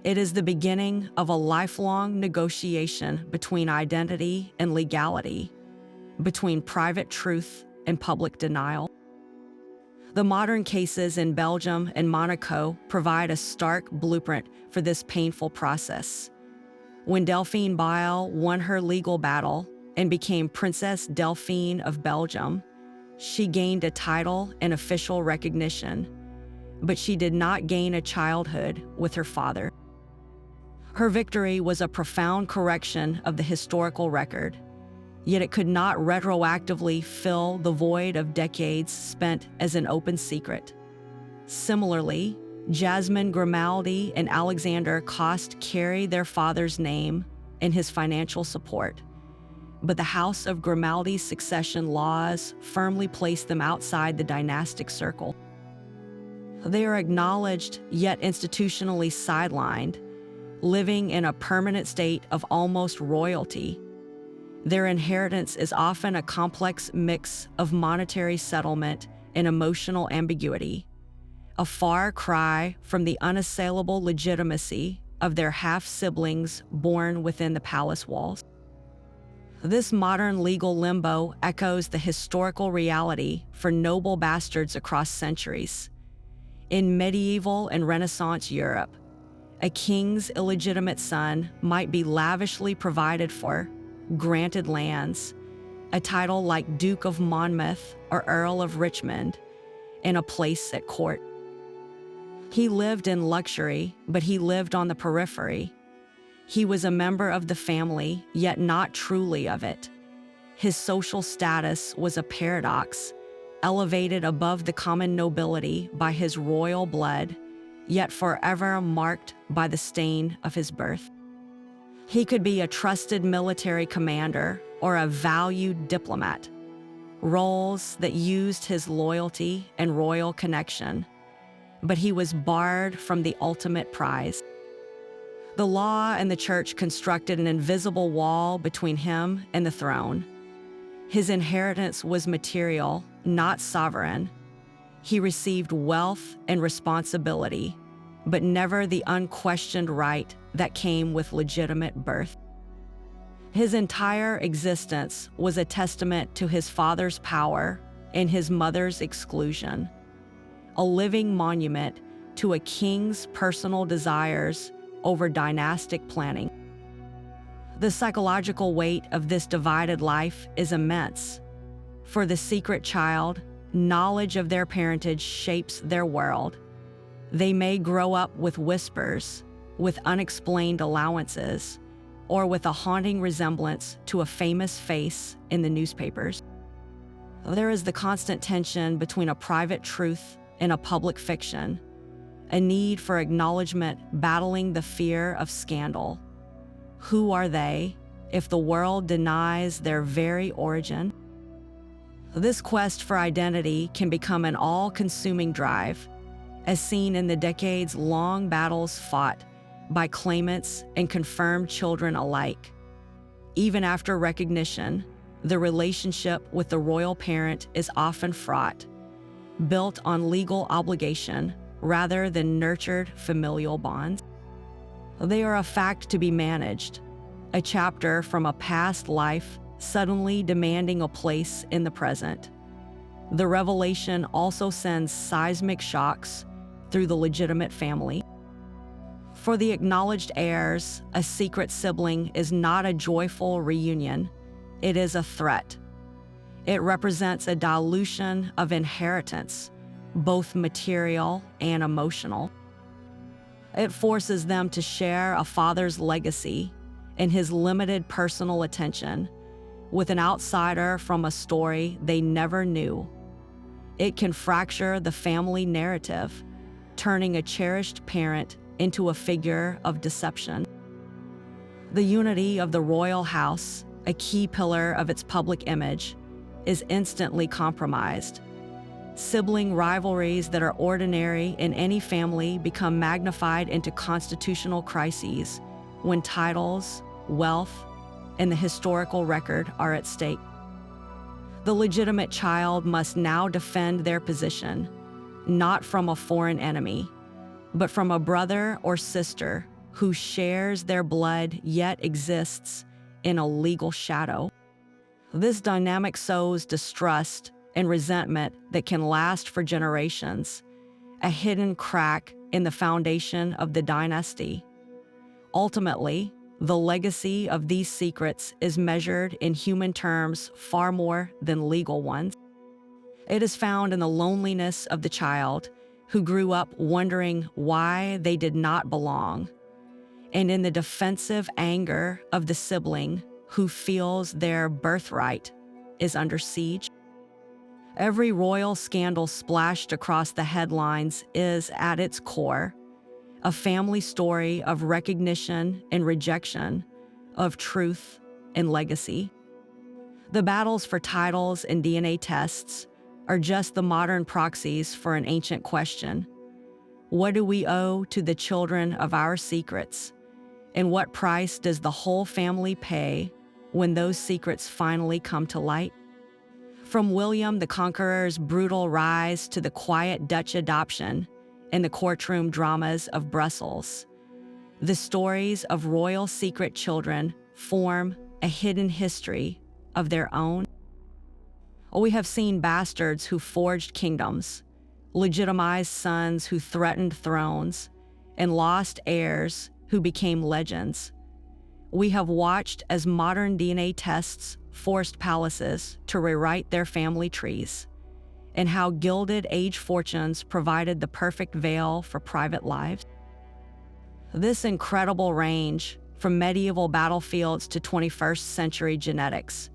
It is the beginning of a lifelong negotiation between identity and legality, between private truth and public denial. The modern cases in Belgium and Monaco provide a stark blueprint for this painful process. When Delphine Bile won her legal battle and became Princess Delphine of Belgium, she gained a title and official recognition, but she did not gain a childhood with her father. Her victory was a profound correction of the historical record, yet it could not retroactively fill the void of decades spent as an open secret. Similarly, Jasmine Grimaldi and Alexander Coste carry their father's name and his financial support, but the House of Grimaldi's succession laws firmly place them outside the dynastic circle. They are acknowledged yet institutionally sidelined, living in a permanent state of almost royalty. Their inheritance is often a complex mix of monetary settlement and emotional ambiguity, a far cry from the unassailable legitimacy of their half-siblings born within the palace walls. This modern legal limbo echoes the historical reality for noble bastards across centuries. In medieval and Renaissance Europe, a king's illegitimate son might be lavishly provided for, granted lands, a title like Duke of Monmouth or Earl of Richmond, and a place at court. He lived in luxury, but he lived on the periphery. He was a member of the family, yet not truly of it. His social status was a paradox, elevated above the common nobility by his royal blood, yet forever marked by the stain of his birth. He could be a trusted military commander or a valued diplomat, roles that used his loyalty and royal connection, but he was barred from the ultimate prize. The law and the church constructed an invisible wall between him and the throne. His inheritance was material, not sovereign. He received wealth and responsibility, but never the unquestioned right that came with legitimate birth. His entire existence was a testament to his father's power and his mother's exclusion, a living monument to a king's personal desires over dynastic planning. The psychological weight of this divided life is immense. For the secret child, knowledge of their parentage shapes their world. They may grow up with whispers, with unexplained allowances, or with a haunting resemblance to a famous face in the newspapers. There is the constant tension between a private truth and a public fiction, a need for acknowledgement battling the fear of scandal. Who are they if the world denies their very origin? This quest for identity can become an all-consuming drive, as seen in the decades-long battles fought by claimants and confirmed children alike. Even after recognition, the relationship with the royal parent is often fraught, built on legal obligation rather than nurtured familial bonds. They are a fact to be managed, a chapter from a past life suddenly demanding a place in the present. The revelation also sends seismic shocks through the legitimate family. For the acknowledged heirs, a secret sibling is not a joyful reunion, it is a threat. It represents a dilution of inheritance, both material and emotional. It forces them to share a father's legacy and his limited personal attention with an outsider from a story they never knew. It can fracture the family narrative, turning a cherished parent into a figure of deception. The unity of the royal house, a key pillar of its public image, is instantly compromised. Sibling rivalries that are ordinary in any family become magnified into constitutional crises when titles, wealth, and the historical record are at stake. The legitimate child must now defend their position, not from a foreign enemy, but from a brother or sister who shares their blood yet exists in a legal shadow. This dynamic sows distrust and resentment that can last for generations, a hidden crack in the foundation of the dynasty. Ultimately, the legacy of these secrets is measured in human terms far more than legal ones. It is found in the loneliness of the child who grew up wondering why they did not belong, and in the defensive anger of the sibling who feels their birthright is under siege. Every royal scandal splashed across the headlines is, at its core, a family story of recognition and rejection, of truth and legacy. The battles for titles and DNA tests are just the modern proxies for an ancient question. What do we owe to the children of our secrets? And what price does the whole family pay when those secrets finally come to light? From William the Conqueror's brutal rise to the quiet Dutch adoption and the courtroom dramas of Brussels, the stories of royal secret children form a hidden history of their own. We have seen bastards who forged kingdoms, legitimized sons who threatened thrones, and lost heirs who became legends. We have watched as modern DNA tests forced palaces to rewrite their family trees, and how gilded age fortunes provided the perfect veil for private lives. This incredible range, from medieval battlefields to 21st century genetics,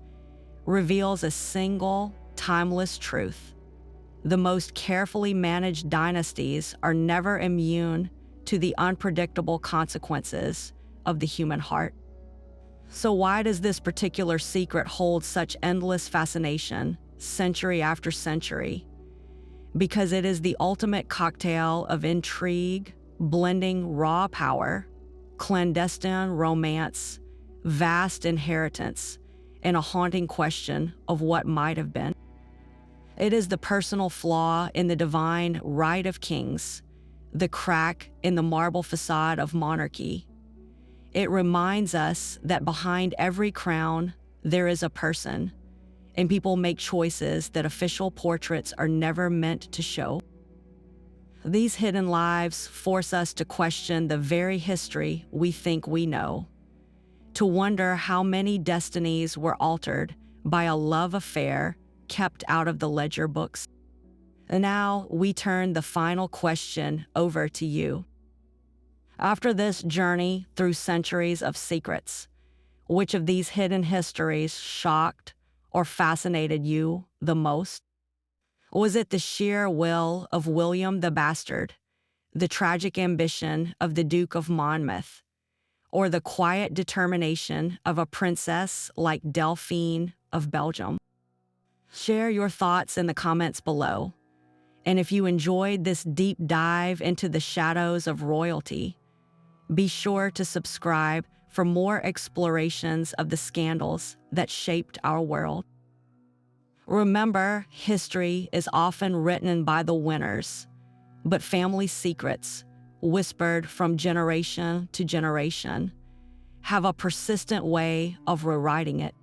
reveals a single, timeless truth. The most carefully managed dynasties are never immune to the unpredictable consequences of the human heart. So why does this particular secret hold such endless fascination, century after century? Because it is the ultimate cocktail of intrigue, blending raw power, clandestine romance, vast inheritance, and a haunting question of what might have been. It is the personal flaw in the divine right of kings, the crack in the marble facade of monarchy. It reminds us that behind every crown, there is a person, and people make choices that official portraits are never meant to show. These hidden lives force us to question the very history we think we know, to wonder how many destinies were altered by a love affair kept out of the ledger books. And now we turn the final question over to you. After this journey through centuries of secrets, which of these hidden histories shocked or fascinated you the most? Was it the sheer will of William the Bastard, the tragic ambition of the Duke of Monmouth, or the quiet determination of a princess like Dauphin of Belgium? Share your thoughts in the comments below. And if you enjoyed this deep dive into the shadows of royalty, be sure to subscribe for more explorations of the scandals that shaped our world. Remember, history is often written by the winners, but family secrets, whispered from generation to generation, have a persistent way of rewriting it.